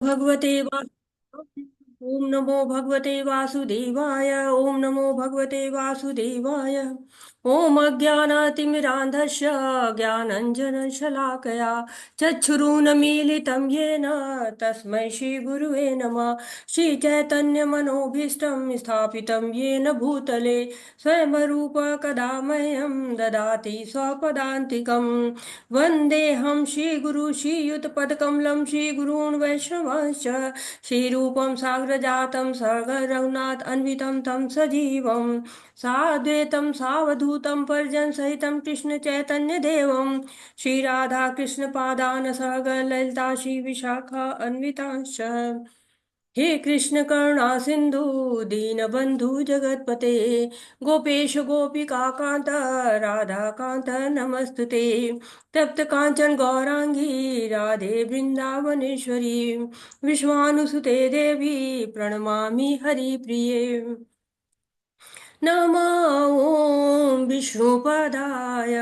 भगवते ओम नमो भगवते वासुदेवाय। ओम नमो भगवते वासुदेवाय। ओम अज्ञानातिमिरान्धस्य ज्ञानञ्जनशलाकया चक्षुरुन्मीलितं येन तस्मै श्रीगुरुवे नमः। श्रीचैतन्यमनोभीष्टं स्थापितं येन भूतले स्वयं रूप कदा मह्यं ददाति स्वपदान्तिकम्। वन्देऽहं श्रीगुरु श्रीयुतपदकमलं श्रीगुरून् वैष्णवांश्च श्रीरूपं साग्रजातं सरघरघुनाथ अन्वितं तं सजीवं साद्वैतं सावधूतं परिजनसहितं कृष्णचैतन्यदेवं श्रीराधाकृष्णपादान् सहगणललिता श्रीविशाखा अन्वितांश्च। हे कृष्ण करुणा सिंधु दीनबंधु जगतपते गोपेश गोपिका कांत राधा कांत नमस्तुते। तप्त कांचन गौरांगी राधे वृंदावनेश्वरी विश्वानुसुते देवी प्रणमामि हरिप्रिये। नमो ॐ विष्णुपदाय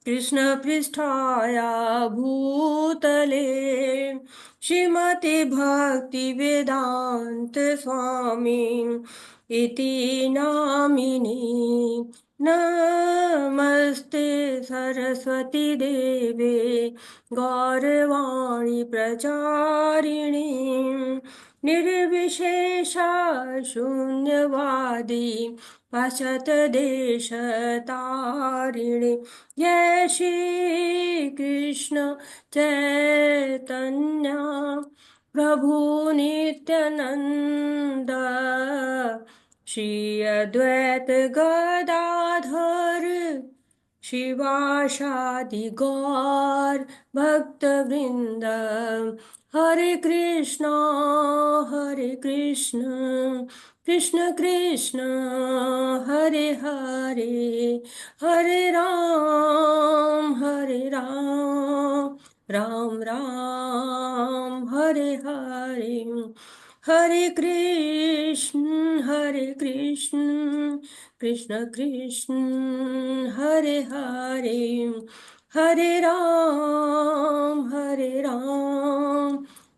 कृष्णपृष्ठाय भूतले श्रीमते भक्तिवेदान्त स्वामी इति नामिने। नमस्ते सरस्वती देवे गौरवाणी प्रचारिणी निर्विशेषा शून्यवादी पाश्चात्यदेशतारिणे। जय श्री कृष्ण चैतन्य प्रभु नित्यानंद श्री अद्वैत गदाधर शिवासादि गौर भक्तवृंद। हरे कृष्ण कृष्ण कृष्ण हरे हरे हरे राम राम राम हरे हरे। हरे कृष्ण कृष्ण कृष्ण हरे हरे हरे राम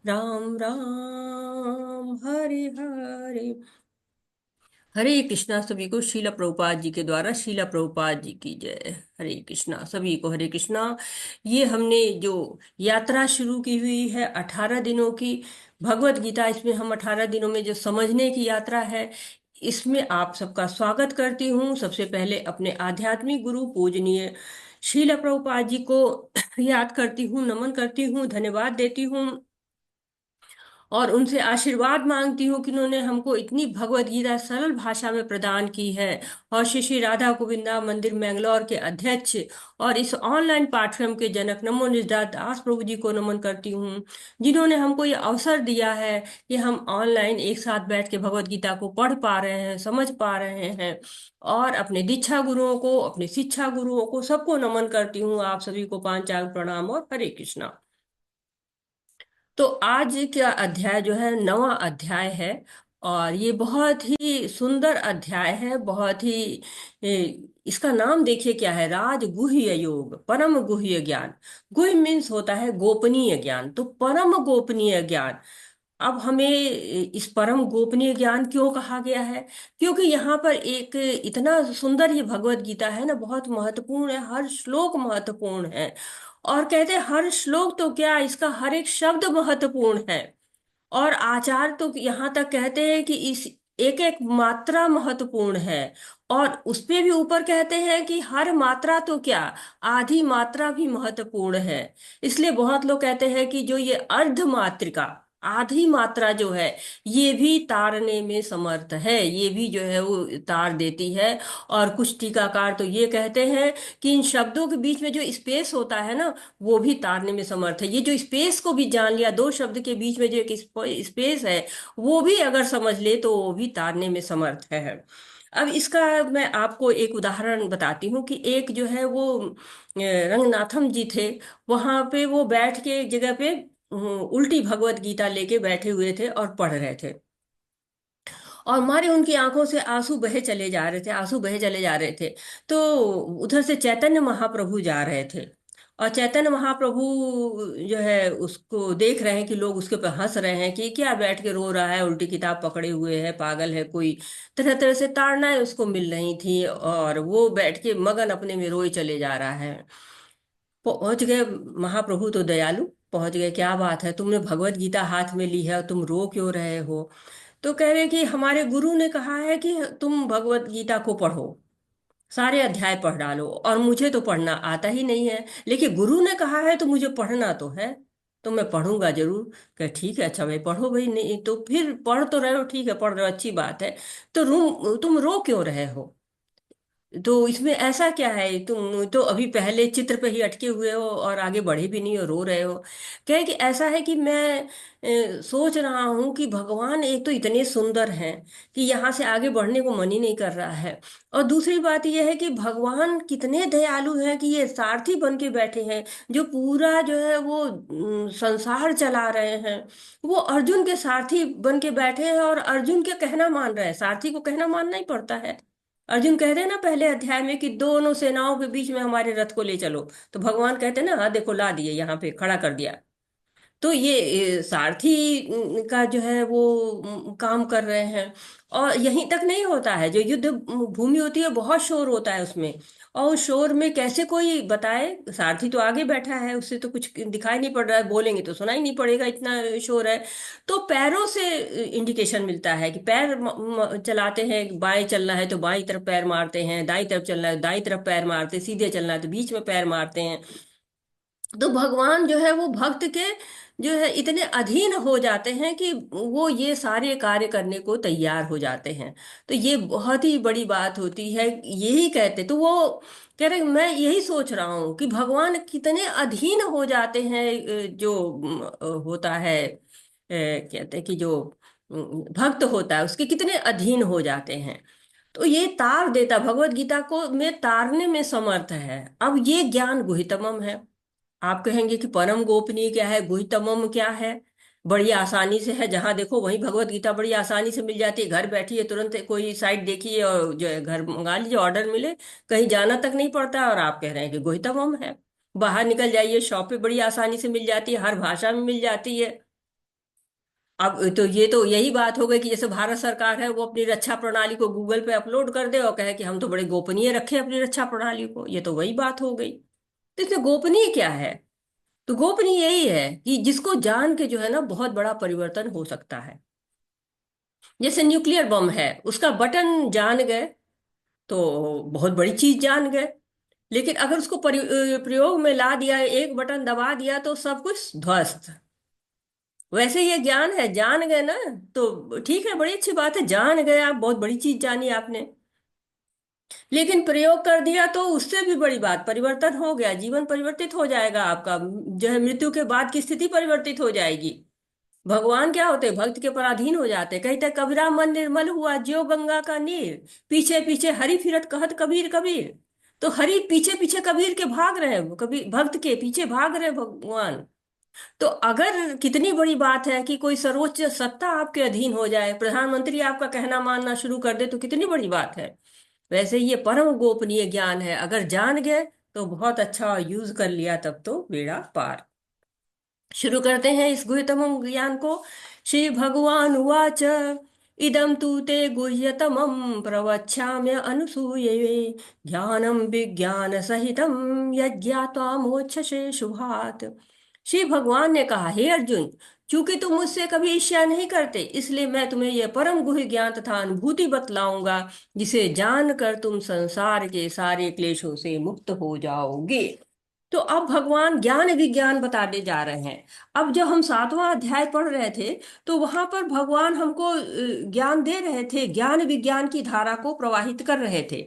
राम राम हरे हरे। हरे कृष्णा सभी को शीला प्रभुपाद जी के द्वारा शीला प्रभुपाद जी की जय। हरे कृष्णा सभी को हरे कृष्णा। ये हमने जो यात्रा शुरू की हुई है 18 दिनों की भगवत गीता, इसमें हम 18 दिनों में जो समझने की यात्रा है, इसमें आप सबका स्वागत करती हूँ। सबसे पहले अपने आध्यात्मिक गुरु पूजनीय शीला प्रभुपाद जी को याद करती हूँ, नमन करती हूँ, धन्यवाद देती हूँ और उनसे आशीर्वाद मांगती हूँ कि उन्होंने हमको इतनी भगवत गीता सरल भाषा में प्रदान की है। और श्री श्री राधा गोविंदा मंदिर मैंगलोर के अध्यक्ष और इस ऑनलाइन पाठ्यक्रम के जनक नमो निजदास दास प्रभु जी को नमन करती हूँ, जिन्होंने हमको ये अवसर दिया है कि हम ऑनलाइन एक साथ बैठ के भगवत गीता को पढ़ पा रहे हैं, समझ पा रहे हैं। और अपने दीक्षा गुरुओं को, अपने शिक्षा गुरुओं को, सबको नमन करती हूँ। आप सभी को पांचांग प्रणाम और हरे कृष्णा। तो आज का अध्याय जो है 9वां अध्याय है और ये बहुत ही सुंदर अध्याय है। बहुत ही इसका नाम देखिए क्या है, राज गुह्य योग परम गुह्य ज्ञान। गुह्य मीन्स होता है गोपनीय ज्ञान, तो परम गोपनीय ज्ञान। अब हमें इस परम गोपनीय ज्ञान क्यों कहा गया है? क्योंकि यहाँ पर एक इतना सुंदर ये भगवत गीता है ना, बहुत महत्वपूर्ण है, हर श्लोक महत्वपूर्ण है। और कहते हैं हर श्लोक तो क्या, इसका हर एक शब्द महत्वपूर्ण है। और आचार्य तो यहाँ तक कहते हैं कि इस एक एक मात्रा महत्वपूर्ण है। और उस पे भी ऊपर कहते हैं कि हर मात्रा तो क्या, आधी मात्रा भी महत्वपूर्ण है। इसलिए बहुत लोग कहते हैं कि जो ये अर्ध मात्रिका, आधी मात्रा जो है, ये भी तारने में समर्थ है, ये भी जो है वो तार देती है। और कुछ टीकाकार तो ये कहते हैं कि इन शब्दों के बीच में जो स्पेस होता है ना, वो भी तारने में समर्थ है। ये जो स्पेस को भी जान लिया, दो शब्द के बीच में जो एक स्पेस है, वो भी अगर समझ ले तो वो भी तारने में समर्थ है। अब इसका मैं आपको एक उदाहरण बताती हूँ कि एक जो है वो रंगनाथम जी थे। वहां पे वो बैठ के एक जगह पे उल्टी भगवत गीता लेके बैठे हुए थे और पढ़ रहे थे। और मारे उनकी आंखों से आंसू बहे चले जा रहे थे, आंसू बहे चले जा रहे थे। तो उधर से चैतन्य महाप्रभु जा रहे थे और चैतन्य महाप्रभु जो है उसको देख रहे हैं कि लोग उसके ऊपर हंस रहे हैं कि क्या बैठ के रो रहा है, उल्टी किताब पकड़े हुए है, पागल है कोई। तरह तरह से ताड़नाएं उसको मिल रही थी और वो बैठ के मगन अपने में रोए चले जा रहा है। पहुंच गए महाप्रभु तो दयालु, पहुंच गए, क्या बात है, तुमने भगवत गीता हाथ में ली है और तुम रो क्यों रहे हो? तो कह रहे कि हमारे गुरु ने कहा है कि तुम भगवत गीता को पढ़ो, सारे अध्याय पढ़ डालो, और मुझे तो पढ़ना आता ही नहीं है, लेकिन गुरु ने कहा है तो मुझे पढ़ना तो है, तो मैं पढ़ूंगा जरूर। कह ठीक है, अच्छा भाई पढ़ो भाई, नहीं तो फिर पढ़ तो रहे हो, ठीक है पढ़ रहे हो अच्छी बात है, तो तुम रो क्यों रहे हो? तो इसमें ऐसा क्या है, तुम तो अभी पहले चित्र पे ही अटके हुए हो और आगे बढ़े भी नहीं हो, रो रहे हो। कहे कि ऐसा है कि मैं सोच रहा हूँ कि भगवान एक तो इतने सुंदर हैं कि यहाँ से आगे बढ़ने को मन ही नहीं कर रहा है, और दूसरी बात यह है कि भगवान कितने दयालु हैं कि ये सारथी बन के बैठे हैं, जो पूरा जो है वो संसार चला रहे हैं। वो अर्जुन के सारथी बन के बैठे हैं और अर्जुन के कहना मान रहे हैं, सारथी को कहना मानना ही पड़ता है। अर्जुन कह रहे हैं ना पहले अध्याय में कि दोनों सेनाओं के बीच में हमारे रथ को ले चलो, तो भगवान कहते हैं ना, हाँ देखो ला दिए, यहाँ पे खड़ा कर दिया। तो ये सारथी का जो है वो काम कर रहे हैं। और यहीं तक नहीं होता है, जो युद्ध भूमि होती है बहुत शोर होता है उसमें, और उस शोर में कैसे कोई बताए, सारथी तो आगे बैठा है, उससे तो कुछ दिखाई नहीं पड़ रहा है, बोलेंगे तो सुनाई नहीं पड़ेगा, इतना शोर है। तो पैरों से इंडिकेशन मिलता है कि पैर चलाते हैं, बाएं चलना है तो बाईं तरफ पैर मारते हैं, दाईं तरफ चलना है दाईं तरफ पैर मारते हैं, सीधे चलना है तो बीच में पैर मारते हैं। तो भगवान जो है वो भक्त के जो है इतने अधीन हो जाते हैं कि वो ये सारे कार्य करने को तैयार हो जाते हैं। तो ये बहुत ही बड़ी बात होती है, यही कहते तो वो कह रहे मैं यही सोच रहा हूँ कि भगवान कितने अधीन हो जाते हैं, जो होता है, कहते हैं कि जो भक्त होता है उसके कितने अधीन हो जाते हैं। तो ये तार देता, भगवत गीता को में तारने में समर्थ है। अब ये ज्ञान गुह्यतमम है। आप कहेंगे कि परम गोपनीय क्या है, गुह्यतमम क्या है? बड़ी आसानी से है, जहां देखो वहीं भगवत गीता बड़ी आसानी से मिल जाती है, घर बैठिए तुरंत कोई साइट देखिए और जो है घर मंगा लीजिए, ऑर्डर मिले, कहीं जाना तक नहीं पड़ता, और आप कह रहे हैं कि गुह्यतमम है। बाहर निकल जाइए, शॉप पे बड़ी आसानी से मिल जाती है, हर भाषा में मिल जाती है। अब तो ये तो यही बात हो गई कि जैसे भारत सरकार है वो अपनी रक्षा प्रणाली को गूगल पे अपलोड कर दे और कहे कि हम तो बड़े गोपनीय रखे अपनी रक्षा प्रणाली को, ये तो वही बात हो गई। तो इसमें गोपनीय क्या है? तो गोपनीय यही है कि जिसको जान के जो है ना बहुत बड़ा परिवर्तन हो सकता है। जैसे न्यूक्लियर बम है, उसका बटन जान गए तो बहुत बड़ी चीज जान गए, लेकिन अगर उसको प्रयोग में ला दिया, एक बटन दबा दिया तो सब कुछ ध्वस्त। वैसे ये ज्ञान है, जान गए ना तो ठीक है, बड़ी अच्छी बात है, जान गए आप, बहुत बड़ी चीज जानी आपने। लेकिन प्रयोग कर दिया तो उससे भी बड़ी बात, परिवर्तन हो गया, जीवन परिवर्तित हो जाएगा आपका, जो है मृत्यु के बाद की स्थिति परिवर्तित हो जाएगी। भगवान क्या होते, भक्त के पराधीन हो जाते, कहते कबीरा मन निर्मल हुआ ज्यो गंगा का नीर, पीछे पीछे हरि फिरत कहत कबीर कबीर। तो हरि पीछे पीछे कबीर के भाग रहे हैं, कबीर भक्त के पीछे भाग रहे हैं भगवान। तो अगर कितनी बड़ी बात है कि कोई सर्वोच्च सत्ता आपके अधीन हो जाए, प्रधानमंत्री आपका कहना मानना शुरू कर दे, तो कितनी बड़ी बात है। वैसे ये परम गोपनीय ज्ञान है, अगर जान गए तो बहुत अच्छा, यूज कर लिया तब तो बेड़ा पार। शुरू करते हैं इस गुह्यतमम ज्ञान को। श्री भगवान उवाच इदं तु ते गुह्यतमं प्रवक्ष्याम्य अनुसूयवे ज्ञानं विज्ञान सहितं यज्ञात्वा मोक्षसे शुभात्। श्री भगवान ने कहा, हे अर्जुन, चूंकि तुम मुझसे कभी ईर्ष्या नहीं करते, इसलिए मैं तुम्हें यह परम गुह्य ज्ञान तथा अनुभूति बतलाऊंगा, जिसे जानकर तुम संसार के सारे क्लेशों से मुक्त हो जाओगे। तो अब भगवान ज्ञान विज्ञान बताने जा रहे हैं। अब जब हम 7वां अध्याय पढ़ रहे थे तो वहां पर भगवान हमको ज्ञान दे रहे थे, ज्ञान विज्ञान की धारा को प्रवाहित कर रहे थे।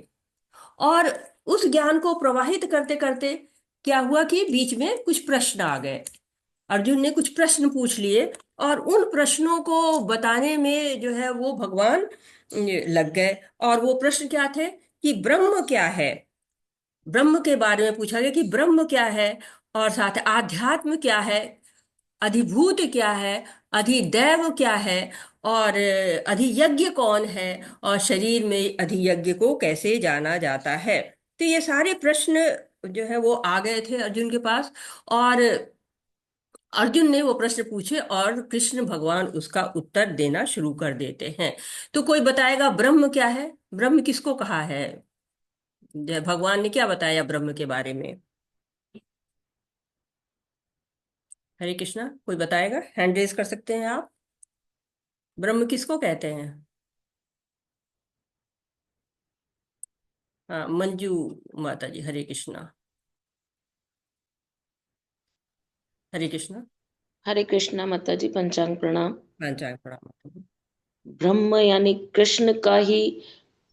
और उस ज्ञान को प्रवाहित करते करते क्या हुआ कि बीच में कुछ प्रश्न आ गए। अर्जुन ने कुछ प्रश्न पूछ लिए, और उन प्रश्नों को बताने में जो है वो भगवान लग गए। और वो प्रश्न क्या थे कि ब्रह्म क्या है, ब्रह्म के बारे में पूछा गया कि ब्रह्म क्या है, और साथ आध्यात्म क्या है, अधिभूत क्या है, अधिदैव क्या है, और अधियज्ञ कौन है, और शरीर में अधियज्ञ को कैसे जाना जाता है। तो ये सारे प्रश्न जो है वो आ गए थे अर्जुन के पास। और अर्जुन ने वो प्रश्न पूछे और कृष्ण भगवान उसका उत्तर देना शुरू कर देते हैं। तो कोई बताएगा ब्रह्म क्या है? ब्रह्म किसको कहा है? भगवान ने क्या बताया ब्रह्म के बारे में? हरे कृष्णा, कोई बताएगा? हैंड रेज कर सकते हैं आप। ब्रह्म किसको कहते हैं? हाँ, मंजू माता जी, हरे कृष्णा। हरे कृष्णा। हरे कृष्णा माता जी, पंचांग प्रणाम। पंचांग प्रणाम माता जी। ब्रह्म यानी कृष्ण का ही,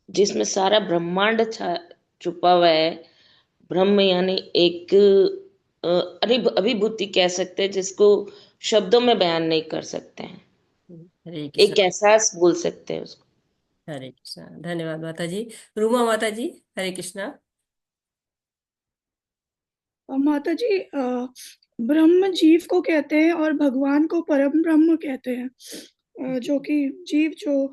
जिसमें सारा ब्रह्मांड छुपा हुआ है। ब्रह्म यानी एक अभिभूति कह सकते हैं, जिसको शब्दों में बयान नहीं कर सकते हैं। हरे एक कृष्णा। एहसास बोल सकते हैं उसको। हरे कृष्णा, धन्यवाद माता जी। रूमा माता जी, हरे कृष्णा। और माता जी, ब्रह्म जीव को कहते हैं और भगवान को परम ब्रह्म कहते हैं। जो कि जीव, जो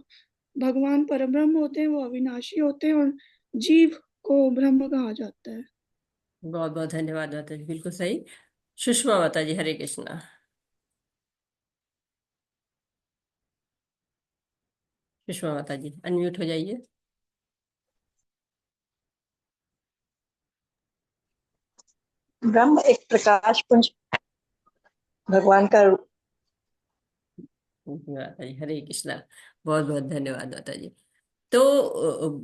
भगवान परम ब्रह्म होते हैं, वो अविनाशी होते हैं, और जीव को ब्रह्म कहा जाता है। बहुत बहुत धन्यवाद माता जी, बिल्कुल सही। सुषमा माता जी, हरे कृष्णा। सुषमा माता जी, अनम्यूट हो जाइए। ब्रह्म एक प्रकाश पुंज भगवान का रूप। माता जी, हरे कृष्णा। बहुत बहुत धन्यवाद माता जी। तो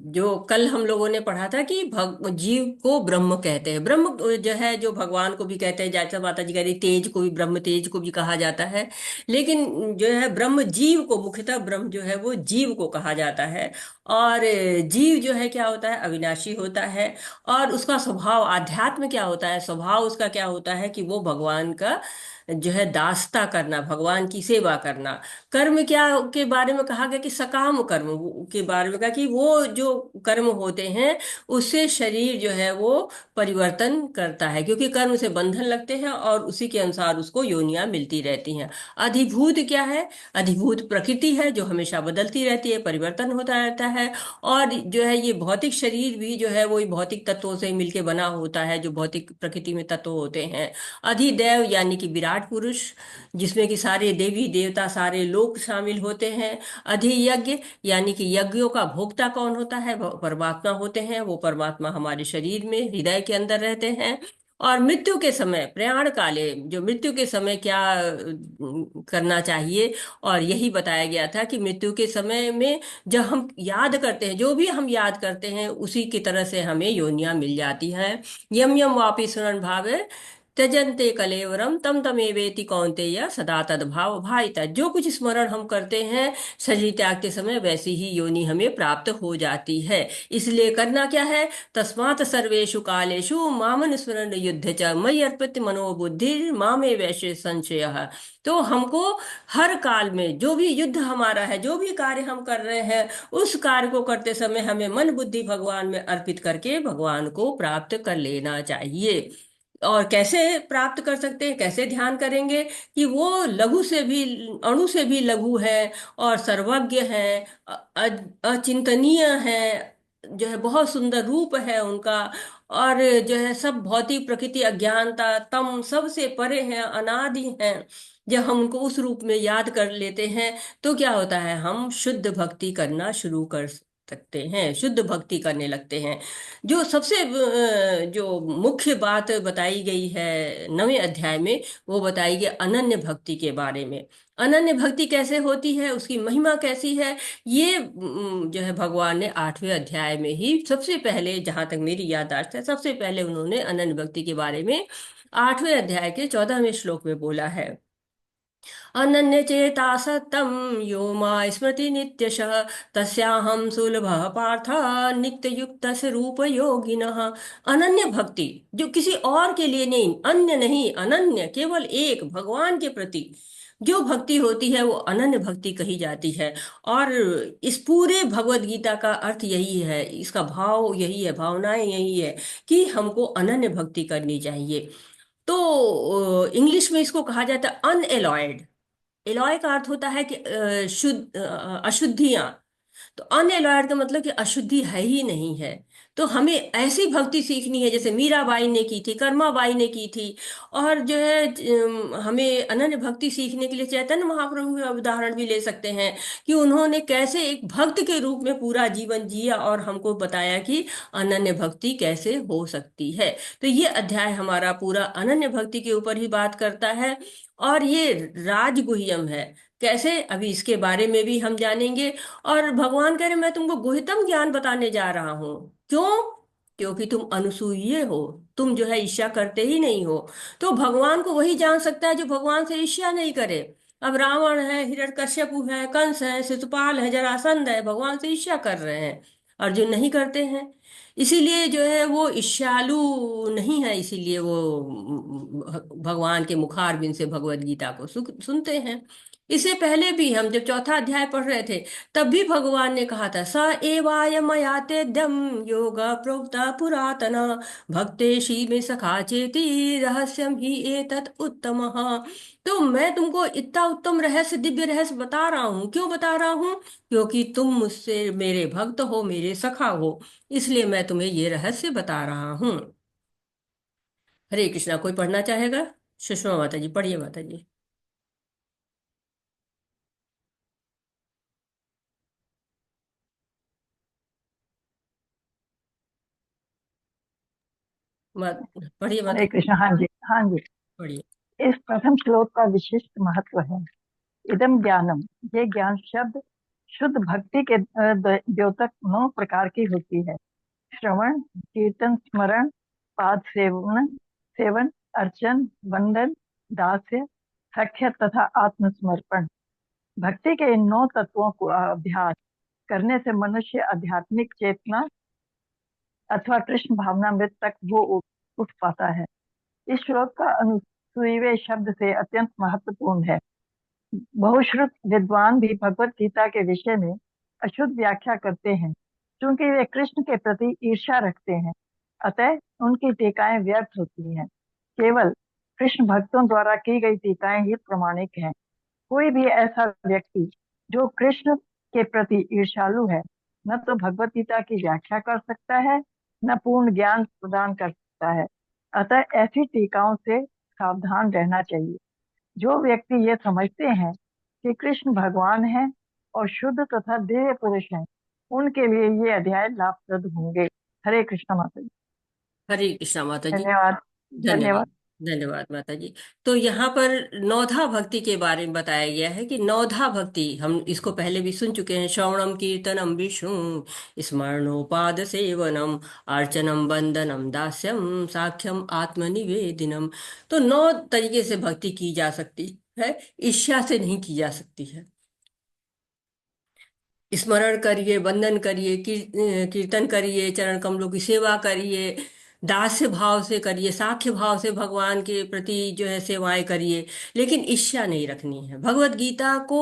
जो कल हम लोगों ने पढ़ा था कि जीव को ब्रह्म कहते हैं। ब्रह्म जो है, जो भगवान को भी कहते हैं, जैसा माता जी कह रही, तेज को भी, ब्रह्म तेज को भी कहा जाता है। लेकिन जो है ब्रह्म जीव को, मुख्यतः ब्रह्म जो है वो जीव को कहा जाता है। और जीव जो है क्या होता है? अविनाशी होता है। और उसका स्वभाव, आध्यात्म क्या होता है? स्वभाव उसका क्या होता है? कि वो भगवान का जो है दासता करना, भगवान की सेवा करना। कर्म क्या के बारे में कहा गया? कि सकाम कर्म के बारे में कहा कि वो जो कर्म होते हैं उससे शरीर जो है वो परिवर्तन करता है, क्योंकि कर्म से बंधन लगते हैं और उसी के अनुसार उसको योनियां मिलती रहती हैं। अधिभूत क्या है? अधिभूत प्रकृति है, जो हमेशा बदलती रहती है, परिवर्तन होता रहता है। और जो है ये भौतिक शरीर भी जो है वो भौतिक तत्वों से मिलके बना होता है, जो भौतिक प्रकृति में तत्व होते हैं। अधिदैव यानी कि विराट पुरुष, जिसमें कि सारे देवी देवता, सारे लोग शामिल होते हैं। अधियज्ञ यानी कि यज्ञों का भोक्ता कौन होता है? वो परमात्मा होते हैं। वो परमात्मा हमारे शरीर में, हृदय के अंदर रहते हैं। और मृत्यु के समय, प्रयाण काले, जो मृत्यु के समय क्या करना चाहिए, और यही बताया गया था कि मृत्यु के समय में जब हम याद करते हैं, जो भी हम याद करते हैं, उसी की तरह से हमें योनियां मिल जाती हैं। यम यम वापि स्मरण भावे त्यजन्ते कलेवरम तम तमेवेति कौन्तेय सदा तद्भाव भाइता। जो कुछ स्मरण हम करते हैं शरीर त्याग के समय, वैसी ही योनि हमें प्राप्त हो जाती है। इसलिए करना क्या है? तस्मात् सर्वेषु कालेषु मामन स्मरण युद्ध च मयि अर्पित मनोबुद्धि मामे वैश्य संशय। तो हमको हर काल में जो भी युद्ध हमारा है, जो भी कार्य हम कर रहे हैं, उस कार्य को करते समय हमें मन बुद्धि भगवान में अर्पित करके भगवान को प्राप्त कर लेना चाहिए। और कैसे प्राप्त कर सकते हैं, कैसे ध्यान करेंगे? कि वो लघु से भी, अणु से भी लघु है, और सर्वज्ञ है, अचिंतनीय है, जो है बहुत सुंदर रूप है उनका। और जो है सब भौतिक प्रकृति, अज्ञानता, तम सबसे परे हैं, अनादि हैं। जब हम उनको उस रूप में याद कर लेते हैं, तो क्या होता है? हम शुद्ध भक्ति करना शुरू कर सकते हैं, शुद्ध भक्ति करने लगते हैं। जो सबसे जो मुख्य बात बताई गई है 9वें अध्याय में, वो बताई गई अनन्य भक्ति के बारे में। अनन्य भक्ति कैसे होती है, उसकी महिमा कैसी है, ये जो है भगवान ने 8वें अध्याय में ही सबसे पहले, जहां तक मेरी याददाश्त है, सबसे पहले उन्होंने अनन्य भक्ति के बारे में 8वें अध्याय के 14वें श्लोक में बोला है। अनन्य चेता सतम यो मा स्मृति नित्यशः तस्याहं सुलभः पार्थ नित्य युक्त रूप योगिनः। अनन्य भक्ति, जो किसी और के लिए नहीं, अन्य नहीं, अनन्य, केवल एक भगवान के प्रति जो भक्ति होती है, वो अनन्य भक्ति कही जाती है। और इस पूरे भगवत गीता का अर्थ यही है, इसका भाव यही है, भावनाएं यही है कि हमको अनन्य भक्ति करनी चाहिए। तो इंग्लिश में इसको कहा जाता है अनएलॉयड। एलॉय का अर्थ होता है कि शुद्ध, अशुद्धियां। तो अनएलॉयड का मतलब कि अशुद्धि है ही नहीं है। तो हमें ऐसी भक्ति सीखनी है जैसे मीराबाई ने की थी, कर्माबाई ने की थी। और जो है हमें अनन्य भक्ति सीखने के लिए चैतन्य महाप्रभु का उदाहरण भी ले सकते हैं कि उन्होंने कैसे एक भक्त के रूप में पूरा जीवन जिया और हमको बताया कि अनन्य भक्ति कैसे हो सकती है। तो ये अध्याय हमारा पूरा अनन्य भक्ति के ऊपर ही बात करता है। और ये राजगुह्यम है, कैसे, अभी इसके बारे में भी हम जानेंगे। और भगवान कह रहे मैं तुमको गुह्यतम ज्ञान बताने जा रहा हूँ। क्यों? क्योंकि तुम अनसूये हो, तुम जो है ईर्ष्या करते ही नहीं हो। तो भगवान को वही जान सकता है जो भगवान से ईर्ष्या नहीं करे। अब रावण है, हिरण्यकश्यपु है, कंस है, शिशुपाल है, जरासंध है, भगवान से ईर्ष्या कर रहे हैं। अर्जुन नहीं करते हैं। इसीलिए जो है वो ईर्ष्यालु नहीं है, इसीलिए वो भगवान के मुखारबिंद से भगवत गीता को सुनते हैं। इससे पहले भी हम जब चौथा अध्याय पढ़ रहे थे, तब भी भगवान ने कहा था, स एवाय मया तेद्यम योग प्रोक्ता पुरातन भक्तेशी में सखा चेति रहस्यम ही एतत् उत्तमः। तो मैं तुमको इतना उत्तम रहस्य, दिव्य रहस्य बता रहा हूँ। क्यों बता रहा हूँ? क्योंकि तुम मुझसे मेरे भक्त हो, मेरे सखा हो, इसलिए मैं तुम्हें ये रहस्य बता रहा हूँ। हरे कृष्णा। कोई पढ़ना चाहेगा? सुषमा माता जी पढ़िए माता जी। पढ़िए माता हरे जी। कृष्ण। हाँ जी, हाँ जी। पढ़िए। इस प्रथम श्लोक का विशिष्ट महत्व है। इदम ज्ञानम, ये ज्ञान शब्द शुद्ध भक्ति के द्योतक 9 प्रकार की होती है। श्रवण, कीर्तन, स्मरण, पाद सेवन, सेवन, अर्चन, वंदन, दास्य, सख्य तथा आत्मसमर्पण। भक्ति के इन 9 तत्वों को अभ्यास करने से मनुष्य आध्यात्मिक चेतना अथवा कृष्ण भावनामृत तक वो उठ पाता है। इस श्लोक का अनुसूइवे शब्द से अत्यंत महत्वपूर्ण है। बहुश्रुत विद्वान भी भगवत गीता के विषय में अशुद्ध व्याख्या करते हैं, क्योंकि वे कृष्ण के प्रति ईर्ष्या रखते हैं। अतः उनकी टीकाएं व्यर्थ होती हैं। केवल कृष्ण भक्तों द्वारा की गई टीकाएं ही प्रमाणिक हैं। कोई भी ऐसा व्यक्ति जो कृष्ण के प्रति ईर्ष्यालु है, न तो भगवत गीता की व्याख्या कर सकता है, न पूर्ण ज्ञान प्रदान कर सकता है। अतः ऐसी टीकाओं से सावधान रहना चाहिए। जो व्यक्ति ये समझते हैं कि कृष्ण भगवान है और शुद्ध तथा दिव्य पुरुष हैं, उनके लिए ये अध्याय लाभप्रद होंगे। हरे कृष्ण माता जी। हरे कृष्णा माता जी। धन्यवाद। धन्यवाद। धन्यवाद। धन्यवाद माता जी। तो यहाँ पर नौधा भक्ति के बारे में बताया गया है कि नौधा भक्ति, हम इसको पहले भी सुन चुके हैं। श्रवणम कीर्तनम विष्णु स्मरणोपाद सेवनम अर्चनम वंदनम दास्यम साख्यम आत्मनिवेदिनम। तो 9 तरीके से भक्ति की जा सकती है, ईर्ष्या से नहीं की जा सकती है। स्मरण करिए, वंदन करिए, कीर्तन करिए, चरण कमलों की सेवा करिए, दास्य भाव से करिए, साख्य भाव से भगवान के प्रति जो है सेवाएं करिए। लेकिन ईर्ष्या नहीं रखनी है। भगवत गीता को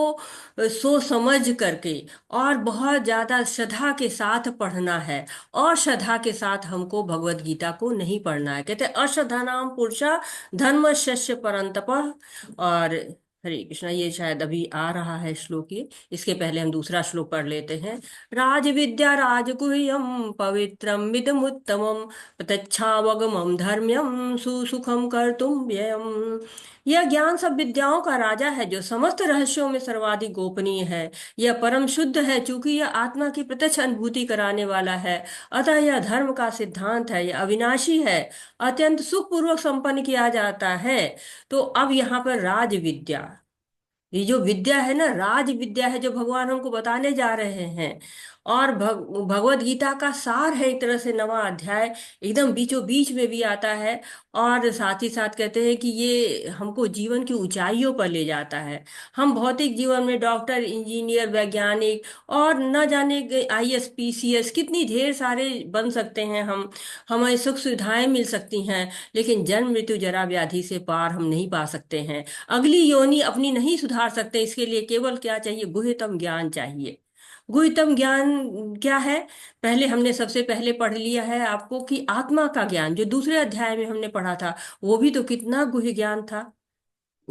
सोच समझ करके और बहुत ज्यादा श्रद्धा के साथ पढ़ना है। और श्रद्धा के साथ हमको भगवत गीता को नहीं पढ़ना है। कहते हैं अश्रद्धा नाम पुरुषा धर्म शस्य परंतप। और हरे कृष्णा, ये शायद अभी आ रहा है श्लोक ये। इसके पहले हम दूसरा श्लोक पढ़ लेते हैं। राज विद्या राजगुह्यम पवित्रम मिदमुत्तमम प्रत्यक्षावगमम धर्म्यम सुसुखम कर्तुम व्ययम। यह ज्ञान सब विद्याओं का राजा है, जो समस्त रहस्यों में सर्वाधिक गोपनीय है। यह परम शुद्ध है, चूंकि यह आत्मा की प्रत्यक्ष अनुभूति कराने वाला है। अतः यह धर्म का सिद्धांत है, यह अविनाशी है, अत्यंत सुखपूर्वक संपन्न किया जाता है। तो अब यहाँ पर राज विद्या, ये जो विद्या है ना, राज विद्या है, जो भगवान हमको बताने जा रहे हैं। और भगवत गीता का सार है एक तरह से 9वां अध्याय, एकदम बीचों बीच में भी आता है। और साथ ही साथ कहते हैं कि ये हमको जीवन की ऊंचाइयों पर ले जाता है। हम भौतिक जीवन में डॉक्टर, इंजीनियर, वैज्ञानिक और न जाने आईएएस पीसीएस कितनी ढेर सारे बन सकते हैं हम। हमें सुख सुविधाएं मिल सकती हैं, लेकिन जन्म मृत्यु जरा व्याधि से पार हम नहीं पा सकते हैं। अगली योनि अपनी नहीं सुधार सकते। इसके लिए केवल क्या चाहिए? गुह्यतम ज्ञान चाहिए। गुह्यतम ज्ञान क्या है? पहले हमने सबसे पहले पढ़ लिया है आपको कि आत्मा का ज्ञान, जो दूसरे अध्याय में हमने पढ़ा था, वो भी तो कितना गुह्य ज्ञान था।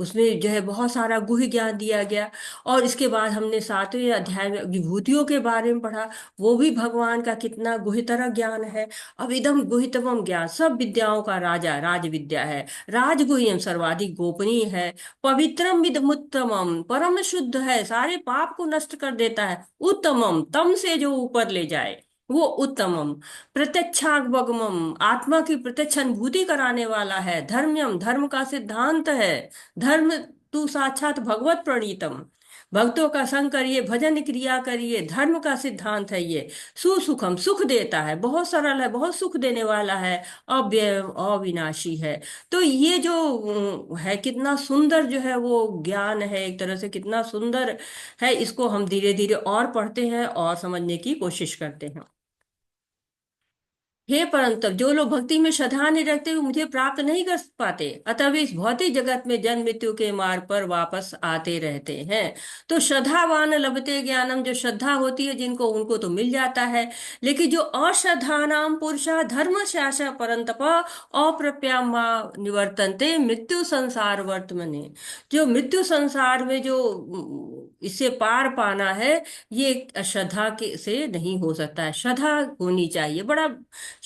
उसमें जो है बहुत सारा गुह्य ज्ञान दिया गया। और इसके बाद हमने 7वें अध्याय में विभूतियों के बारे में पढ़ा, वो भी भगवान का कितना गुह्यतर ज्ञान है। अब इदम गुह्यतमम ज्ञान, सब विद्याओं का राजा, राज विद्या है, राजगुह्यम सर्वाधिक गोपनीय है, पवित्रम विदमुत्तमम परम शुद्ध है, सारे पाप को नष्ट कर देता है, उत्तमम तम से जो ऊपर ले जाए वो उत्तमम, प्रत्यक्षावगमम आत्मा की प्रत्यक्ष अनुभूति कराने वाला है, धर्म्यम धर्म का सिद्धांत है, धर्म तू साक्षात भगवत प्रणीतम, भक्तों का संग करिए, भजन क्रिया करिए, धर्म का सिद्धांत है ये, सुसुखम सुख देता है, बहुत सरल है, बहुत सुख देने वाला है, अव्यय अविनाशी है। तो ये जो है कितना सुंदर जो है वो ज्ञान है, एक तरह से कितना सुंदर है, इसको हम धीरे धीरे और पढ़ते हैं और समझने की कोशिश करते हैं। हे परंतु जो लोग भक्ति में श्रद्धा नहीं रखते वो मुझे प्राप्त नहीं कर पाते, अतः वे इस भौतिक जगत में जन्म मृत्यु के मार्ग पर वापस आते रहते हैं। तो श्रद्धावान लभते ज्ञानम, जो श्रद्धा होती है जिनको, उनको तो मिल जाता है, लेकिन जो अश्रद्धा नाम पुरुषा धर्म शास परंतप अप्रप्यामा निवर्तन्ते मृत्यु संसार वर्तमने, जो मृत्यु संसार में जो इससे पार पाना है, ये श्रद्धा के से नहीं हो सकता है, श्रद्धा होनी चाहिए। बड़ा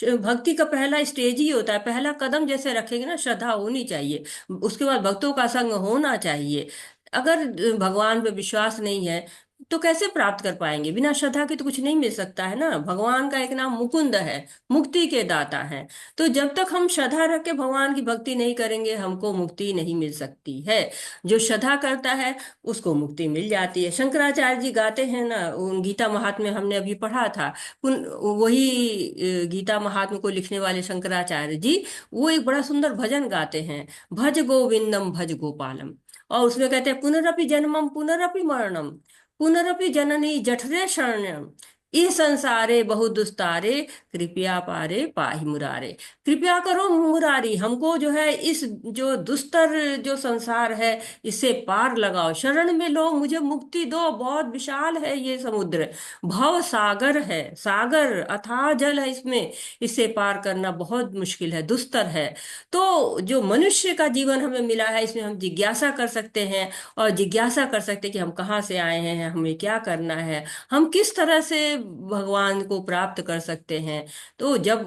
भक्ति का पहला स्टेज ही होता है, पहला कदम जैसे रखेंगे ना, श्रद्धा होनी चाहिए, उसके बाद भक्तों का संग होना चाहिए। अगर भगवान पे विश्वास नहीं है तो कैसे प्राप्त कर पाएंगे? बिना श्रद्धा के तो कुछ नहीं मिल सकता है ना। भगवान का एक नाम मुकुंद है, मुक्ति के दाता है। तो जब तक हम श्रद्धा रख के भगवान की भक्ति नहीं करेंगे, हमको मुक्ति नहीं मिल सकती है। जो श्रद्धा करता है उसको मुक्ति मिल जाती है। शंकराचार्य जी गाते हैं ना, गीता महात्म्य हमने अभी पढ़ा था, वही गीता महात्म्य को लिखने वाले शंकराचार्य जी, वो एक बड़ा सुंदर भजन गाते हैं, भज गोविंदम भज गोपालम। और उसमें कहते हैं पुनरपि जन्मम पुनरपि मरणम, पुनरपि जननी जठरे शरणम, इस संसारे बहु दुस्तारे, कृपया पारे पाहि मुरारे। कृपया करो मुरारी, हमको जो है इस जो दुस्तर जो संसार है इससे पार लगाओ, शरण में लो, मुझे मुक्ति दो। बहुत विशाल है ये समुद्र, भव सागर है, सागर अथाह जल है इसमें, इससे पार करना बहुत मुश्किल है, दुस्तर है। तो जो मनुष्य का जीवन हमें मिला है, इसमें हम जिज्ञासा कर सकते हैं, और जिज्ञासा कर सकते हैं कि हम कहाँ से आए हैं, हमें क्या करना है, हम किस तरह से भगवान को प्राप्त कर सकते हैं। तो जब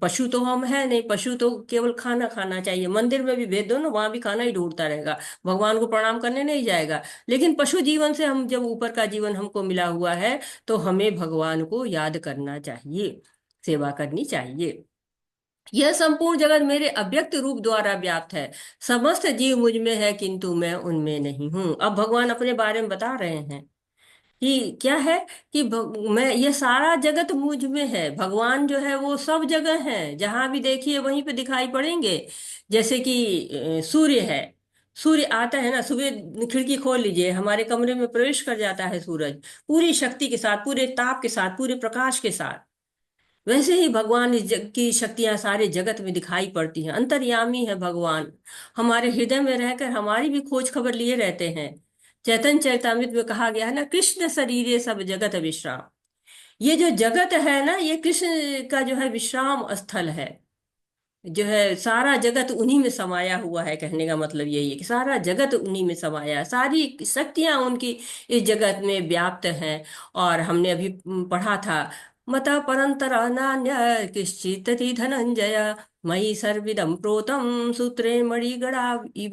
पशु तो हम है नहीं, पशु तो केवल खाना खाना चाहिए, मंदिर में भी भेज दो ना, वहां भी खाना ही ढूंढता रहेगा, भगवान को प्रणाम करने नहीं जाएगा। लेकिन पशु जीवन से हम जब ऊपर का जीवन हमको मिला हुआ है, तो हमें भगवान को याद करना चाहिए, सेवा करनी चाहिए। यह संपूर्ण जगत मेरे अव्यक्त रूप द्वारा व्याप्त है, समस्त जीव मुझ में है किंतु मैं उनमें नहीं हूं। अब भगवान अपने बारे में बता रहे हैं कि क्या है, कि मैं, ये सारा जगत मुझ में है। भगवान जो है वो सब जगह है, जहां भी देखिए वहीं पे दिखाई पड़ेंगे। जैसे कि सूर्य है, सूर्य आता है ना, सुबह खिड़की खोल लीजिए, हमारे कमरे में प्रवेश कर जाता है सूरज, पूरी शक्ति के साथ, पूरे ताप के साथ, पूरे प्रकाश के साथ। वैसे ही भगवान इस जग की शक्तियां सारे जगत में दिखाई पड़ती हैं, अंतर्यामी है भगवान, हमारे हृदय में रहकर हमारी भी खोज खबर लिए रहते हैं। चैतन्य चैतामृत में कहा गया है ना, कृष्ण शरीरे सब जगत विश्राम। ये जो जगत है ना, ये कृष्ण का जो है विश्राम स्थल है, जो है सारा जगत उन्हीं में समाया हुआ है। कहने का मतलब यही है कि सारा जगत उन्हीं में समाया है, सारी शक्तियां उनकी इस जगत में व्याप्त हैं। और हमने अभी पढ़ा था, मता परंतर नान्य किश्चित धनंजय, मयि सर्विदम प्रोतम सूत्रे मणिगणा इव,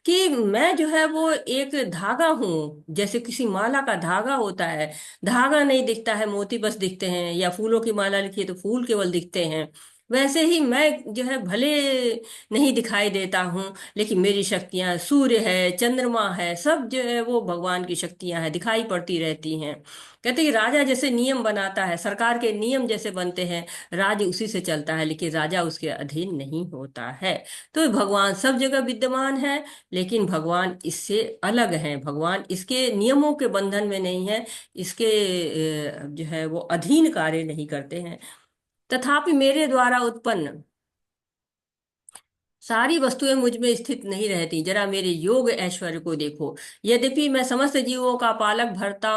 कि मैं जो है वो एक धागा हूँ, जैसे किसी माला का धागा होता है, धागा नहीं दिखता है, मोती बस दिखते हैं, या फूलों की माला लिखी है तो फूल केवल दिखते हैं। वैसे ही मैं जो है भले नहीं दिखाई देता हूँ, लेकिन मेरी शक्तियां, सूर्य है, चंद्रमा है, सब जो है वो भगवान की शक्तियां हैं, दिखाई पड़ती रहती हैं। कहते हैं कि राजा जैसे नियम बनाता है, सरकार के नियम जैसे बनते हैं, राज्य उसी से चलता है, लेकिन राजा उसके अधीन नहीं होता है। तो भगवान सब जगह विद्यमान है, लेकिन भगवान इससे अलग है, भगवान इसके नियमों के बंधन में नहीं है, इसके जो है वो अधीन कार्य नहीं करते हैं। तथापि मेरे द्वारा उत्पन्न सारी वस्तुएं मुझ में स्थित नहीं रहती, जरा मेरे योग ऐश्वर्य को देखो। यद्यपि मैं समस्त जीवों का पालक भरता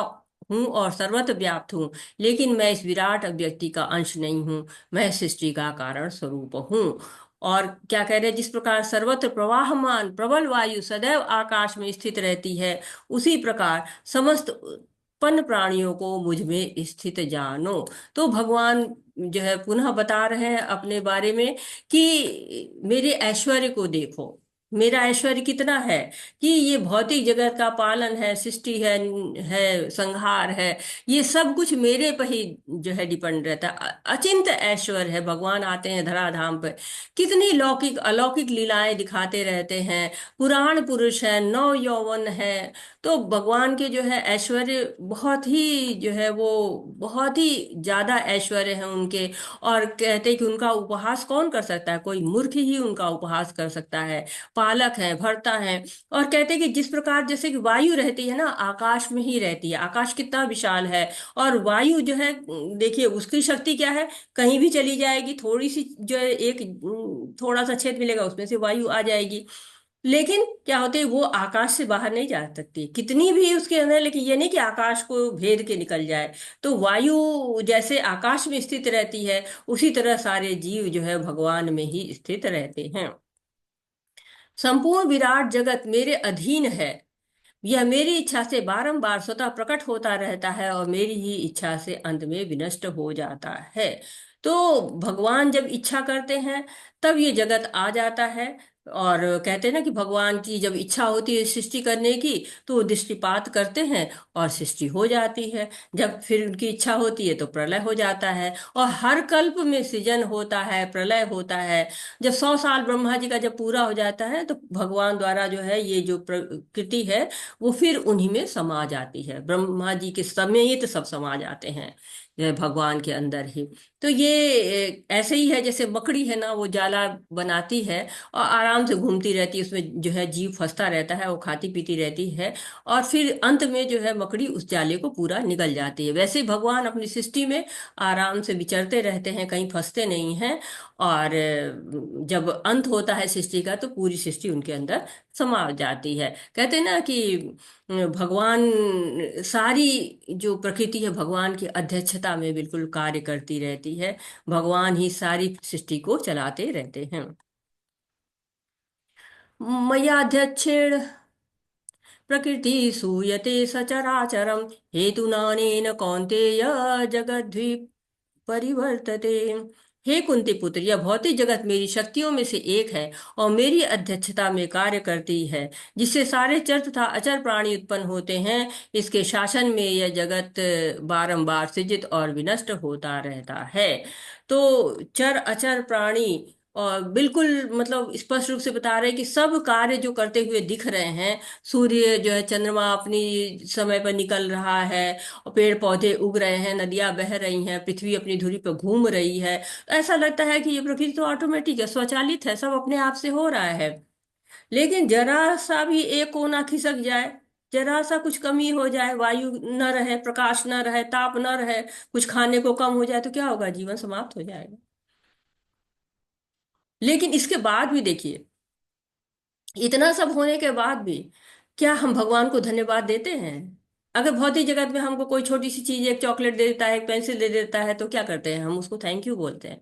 हूँ और सर्वत्र व्याप्त हूँ, लेकिन मैं इस विराट व्यक्ति का अंश नहीं हूँ, मैं सृष्टि का कारण स्वरूप हूँ। और क्या कह रहे हैं, जिस प्रकार सर्वत्र प्रवाहमान प्रबल वायु सदैव आकाश में स्थित रहती है, उसी प्रकार समस्त उत्पन्न प्राणियों को मुझ में स्थित जानो। तो भगवान जो है पुनः बता रहे हैं अपने बारे में कि मेरे ऐश्वर्य को देखो, मेरा ऐश्वर्य कितना है, कि ये भौतिक जगत का पालन है, सृष्टि है संहार है, ये सब कुछ मेरे पर ही जो है डिपेंड रहता है। अचिंत ऐश्वर्य है। भगवान आते हैं धराधाम पर, कितनी लौकिक अलौकिक लीलाएं दिखाते रहते हैं, पुराण पुरुष है, नव यौवन है। तो भगवान के जो है ऐश्वर्य बहुत ही जो है वो बहुत ही ज्यादा ऐश्वर्य है उनके। और कहते हैं कि उनका उपहास कौन कर सकता है, कोई मूर्ख ही उनका उपहास कर सकता है। पालक है, भरता है। और कहते हैं कि जिस प्रकार जैसे कि वायु रहती है ना, आकाश में ही रहती है, आकाश कितना विशाल है, और वायु जो है देखिए उसकी शक्ति क्या है, कहीं भी चली जाएगी, थोड़ी सी जो है एक थोड़ा सा छेद मिलेगा उसमें से वायु आ जाएगी। लेकिन क्या होते है, वो आकाश से बाहर नहीं जा सकती कितनी भी उसके अंदर, लेकिन ये नहीं कि आकाश को भेद के निकल जाए। तो वायु जैसे आकाश में स्थित रहती है, उसी तरह सारे जीव जो है भगवान में ही स्थित रहते हैं। संपूर्ण विराट जगत मेरे अधीन है, यह मेरी इच्छा से बारंबार स्वतः प्रकट होता रहता है और मेरी ही इच्छा से अंत में विनष्ट हो जाता है। तो भगवान जब इच्छा करते हैं तब ये जगत आ जाता है। और कहते हैं ना कि भगवान की जब इच्छा होती है सृष्टि करने की, तो वो दृष्टिपात करते हैं और सृष्टि हो जाती है। जब फिर उनकी इच्छा होती है तो प्रलय हो जाता है, और हर कल्प में सृजन होता है, प्रलय होता है। जब 100 साल ब्रह्मा जी का जब पूरा हो जाता है, तो भगवान द्वारा जो है ये जो प्रकृति है वो फिर उन्हीं में समा जाती है, ब्रह्मा जी के समेत सब समा जाते हैं ये भगवान के अंदर ही। तो ये ऐसे ही है जैसे मकड़ी है ना, वो जाला बनाती है और आराम से घूमती रहती है, उसमें जो है जीव फंसता रहता है, वो खाती पीती रहती है, और फिर अंत में जो है मकड़ी उस जाले को पूरा निगल जाती है। वैसे ही भगवान अपनी सृष्टि में आराम से विचरते रहते हैं, कहीं फंसते नहीं हैं। और जब अंत होता है सृष्टि का, तो पूरी सृष्टि उनके अंदर समा जाती है। कहते हैं ना कि भगवान सारी जो प्रकृति है भगवान की अध्यक्षता में बिल्कुल कार्य करती रहती है, भगवान ही सारी सृष्टि को चलाते रहते हैं। मयाध्यक्षेण प्रकृति सूयते सचराचरम हेतुनानेन कौन्तेय जगद्वि परिवर्तते। हे कुंती पुत्र, यह भौतिक जगत मेरी शक्तियों में से एक है और मेरी अध्यक्षता में कार्य करती है, जिससे सारे चर तथा अचर प्राणी उत्पन्न होते हैं। इसके शासन में यह जगत बारंबार सृजित और विनष्ट होता रहता है। तो चर अचर प्राणी और बिल्कुल मतलब स्पष्ट रूप से बता रहे हैं कि सब कार्य जो करते हुए दिख रहे हैं, सूर्य जो है, चंद्रमा अपनी समय पर निकल रहा है, और पेड़ पौधे उग रहे हैं, नदियां बह रही हैं, पृथ्वी अपनी धुरी पर घूम रही है। तो ऐसा लगता है कि ये प्रकृति तो ऑटोमेटिक है, स्वचालित है, सब अपने आप से हो रहा है। लेकिन जरा सा भी एक कोना खिसक जाए, जरा सा कुछ कमी हो जाए, वायु न रहे, प्रकाश न रहे, ताप न रहे, कुछ खाने को कम हो जाए, तो क्या होगा, जीवन समाप्त हो जाएगा। लेकिन इसके बाद भी देखिए, इतना सब होने के बाद भी क्या हम भगवान को धन्यवाद देते हैं? अगर भौतिक जगत में हमको कोई छोटी सी चीज, एक चॉकलेट दे देता है, एक पेंसिल दे देता है, तो क्या करते हैं हम, उसको थैंक यू बोलते हैं।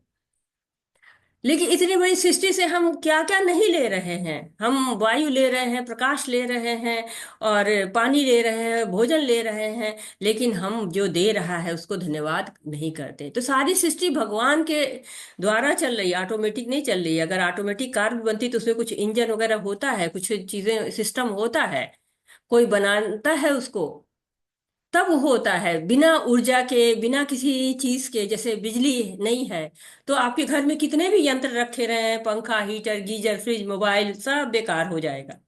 लेकिन इतनी बड़ी सृष्टि से हम क्या क्या नहीं ले रहे हैं, हम वायु ले रहे हैं, प्रकाश ले रहे हैं, और पानी ले रहे हैं, भोजन ले रहे हैं, लेकिन हम जो दे रहा है उसको धन्यवाद नहीं करते। तो सारी सृष्टि भगवान के द्वारा चल रही है, ऑटोमेटिक नहीं चल रही है। अगर ऑटोमेटिक कार भी बनती तो उसमें कुछ इंजन वगैरह होता है, कुछ चीजें सिस्टम होता है, कोई बनाता है उसको, तब होता है। बिना ऊर्जा के, बिना किसी चीज के, जैसे बिजली नहीं है तो आपके घर में कितने भी यंत्र रखे रहे हैं, पंखा, हीटर, गीजर, फ्रिज, मोबाइल, सब बेकार हो जाएगा।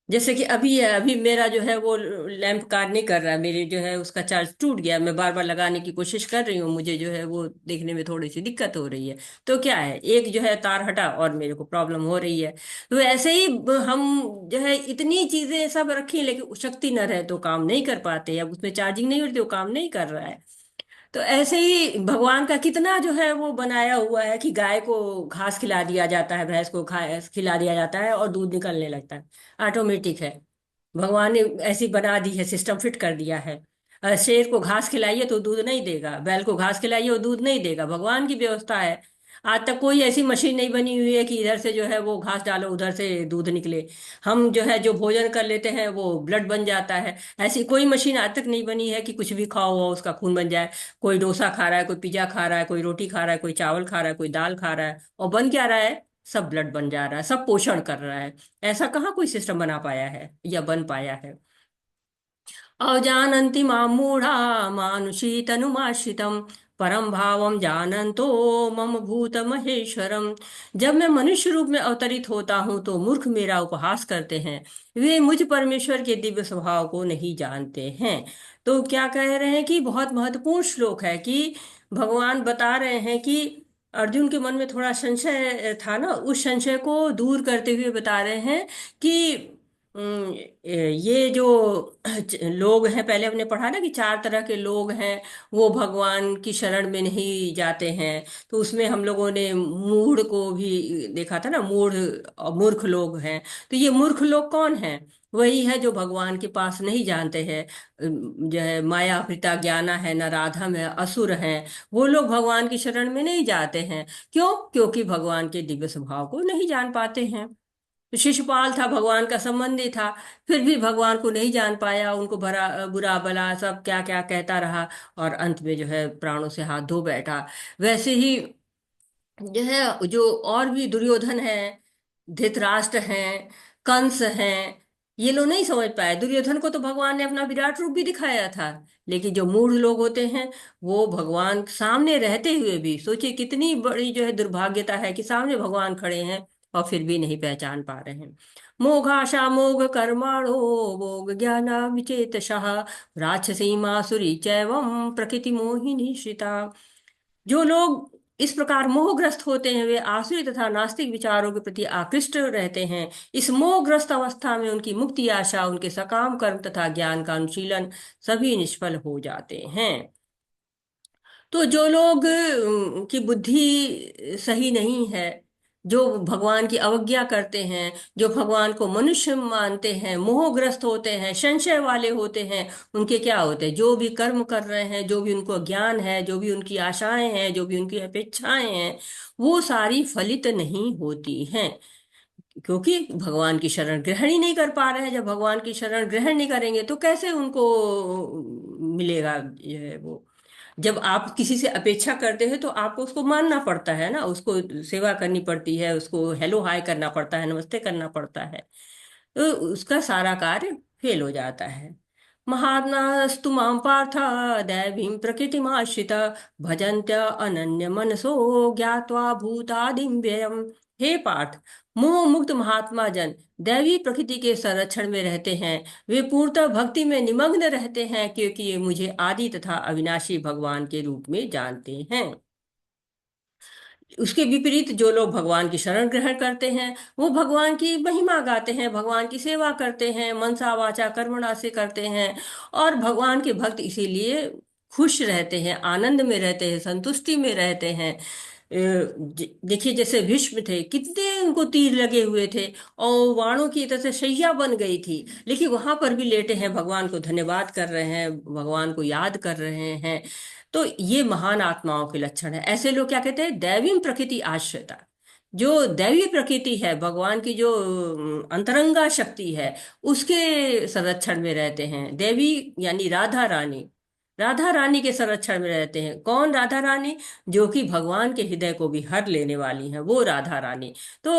जैसे कि अभी है, अभी मेरा जो है वो लैंप कार्य नहीं कर रहा है, मेरे जो है उसका चार्ज टूट गया, मैं बार बार लगाने की कोशिश कर रही हूँ, मुझे जो है वो देखने में थोड़ी सी दिक्कत हो रही है। तो क्या है, एक जो है तार हटा और मेरे को प्रॉब्लम हो रही है। तो ऐसे ही हम जो है इतनी चीजें सब रखी, लेकिन शक्ति न रहे तो काम नहीं कर पाते, अब उसमें चार्जिंग नहीं होती, वो काम नहीं कर रहा है। तो ऐसे ही भगवान का कितना जो है वो बनाया हुआ है कि गाय को घास खिला दिया जाता है, भैंस को घास खिला दिया जाता है और दूध निकलने लगता है, ऑटोमेटिक है। भगवान ने ऐसी बना दी है, सिस्टम फिट कर दिया है। शेर को घास खिलाइए तो दूध नहीं देगा, बैल को घास खिलाइए वो दूध नहीं देगा, भगवान की व्यवस्था है। आज तक कोई ऐसी मशीन नहीं बनी हुई है कि इधर से जो है वो घास डालो उधर से दूध निकले। हम जो है जो भोजन कर लेते हैं वो ब्लड बन जाता है। ऐसी कोई मशीन आज तक नहीं बनी है कि कुछ भी खाओ हुआ उसका खून बन जाए। कोई डोसा खा रहा है, कोई पिज्जा खा रहा है, कोई रोटी खा रहा है, कोई चावल खा रहा है, कोई दाल खा रहा है, और बन क्या रहा है? सब ब्लड बन जा रहा है, सब पोषण कर रहा है। ऐसा कहाँ कोई सिस्टम बना पाया है या बन पाया है? अजानन्ति मां मूढ़ा मानुषीतनुमाश्रितम् परम भावम जानन्तो मम भूत महेश्वरम। जब मैं मनुष्य रूप में अवतरित होता हूँ तो मूर्ख मेरा उपहास करते हैं। वे मुझ परमेश्वर के दिव्य स्वभाव को नहीं जानते हैं। तो क्या कह रहे हैं कि बहुत महत्वपूर्ण श्लोक है कि भगवान बता रहे हैं कि अर्जुन के मन में थोड़ा संशय था ना, उस संशय को दूर करते हुए बता रहे हैं कि ये जो लोग हैं, पहले हमने पढ़ा ना कि चार तरह के लोग हैं, वो भगवान की शरण में नहीं जाते हैं। तो उसमें हम लोगों ने मूढ़ को भी देखा था ना, मूढ़ और मूर्ख लोग हैं। तो ये मूर्ख लोग कौन हैं? वही है जो भगवान के पास नहीं जानते हैं। जो है माया पीता ज्ञाना है, न राधम है, असुर हैं। वो लोग भगवान की शरण में नहीं जाते हैं। क्यों? क्योंकि भगवान के दिव्य स्वभाव को नहीं जान पाते हैं। तो शिशुपाल था, भगवान का संबंधी था, फिर भी भगवान को नहीं जान पाया, उनको भरा बुरा भला सब क्या क्या कहता रहा, और अंत में जो है प्राणों से हाथ धो बैठा। वैसे ही जो है जो और भी दुर्योधन है, धृतराष्ट्र हैं, कंस हैं, ये लोग नहीं समझ पाए। दुर्योधन को तो भगवान ने अपना विराट रूप भी दिखाया था। लेकिन जो मूढ़ लोग होते हैं वो भगवान सामने रहते हुए भी, सोचिए कितनी बड़ी जो है दुर्भाग्यता है कि सामने भगवान खड़े हैं और फिर भी नहीं पहचान पा रहे हैं। मोघाशा मोघ कर्माणो मोघ ज्ञाना विचेतसः राक्षसी मासुरी चैवं प्रकृति मोहिनी श्रिता। जो लोग इस प्रकार मोहग्रस्त होते हैं वे आसुरी तथा नास्तिक विचारों के प्रति आकृष्ट रहते हैं। इस मोहग्रस्त अवस्था में उनकी मुक्ति आशा, उनके सकाम कर्म तथा ज्ञान का अनुशीलन सभी निष्फल हो जाते हैं। तो जो लोग की बुद्धि सही नहीं है, जो भगवान की अवज्ञा करते हैं, जो भगवान को मनुष्य मानते हैं, मोहग्रस्त होते हैं, संशय वाले होते हैं, उनके क्या होते हैं? जो भी कर्म कर रहे हैं, जो भी उनको ज्ञान है, जो भी उनकी आशाएं हैं, जो भी उनकी अपेक्षाएं हैं, वो सारी फलित नहीं होती हैं। क्योंकि भगवान की शरण ग्रहण ही नहीं कर पा रहे हैं। जब भगवान की शरण ग्रहण नहीं करेंगे तो कैसे उनको मिलेगा ये वो? जब आप किसी से अपेक्षा करते हैं तो आपको उसको मानना पड़ता है ना, उसको सेवा करनी पड़ती है, उसको हेलो हाय करना पड़ता है, नमस्ते करना पड़ता है। तो उसका सारा कार्य फेल हो जाता है। महात्मास्तु मां पार्थ दैवीं प्रकृतिमाश्रित भजन्त्य अनन्य मनसो ज्ञात्वा भूतादिं व्ययम्। हे पार्थ, मोह मुक्त महात्मा जन दैवी प्रकृति के संरक्षण में रहते हैं। वे पूर्णतः भक्ति में निमग्न रहते हैं क्योंकि ये मुझे आदि तथा अविनाशी भगवान के रूप में जानते हैं। उसके विपरीत जो लोग भगवान की शरण ग्रहण करते हैं वो भगवान की महिमा गाते हैं, भगवान की सेवा करते हैं, मनसा वाचा कर्मणा से करते हैं। और भगवान के भक्त इसीलिए खुश रहते हैं, आनंद में रहते हैं, संतुष्टि में रहते हैं। देखिए जैसे भीष्म थे, कितने उनको तीर लगे हुए थे और वाणों की तरह से शैया बन गई थी, लेकिन वहां पर भी लेटे हैं, भगवान को धन्यवाद कर रहे हैं, भगवान को याद कर रहे हैं। तो ये महान आत्माओं के लक्षण है। ऐसे लोग क्या कहते हैं? दैवीं प्रकृति आश्रिता। जो दैवी प्रकृति है, भगवान की जो अंतरंगा शक्ति है, उसके संरक्षण में रहते हैं। देवी यानी राधा रानी, राधा रानी के संरक्षण में रहते हैं। कौन राधा रानी? जो कि भगवान के हृदय को भी हर लेने वाली है, वो राधा रानी। तो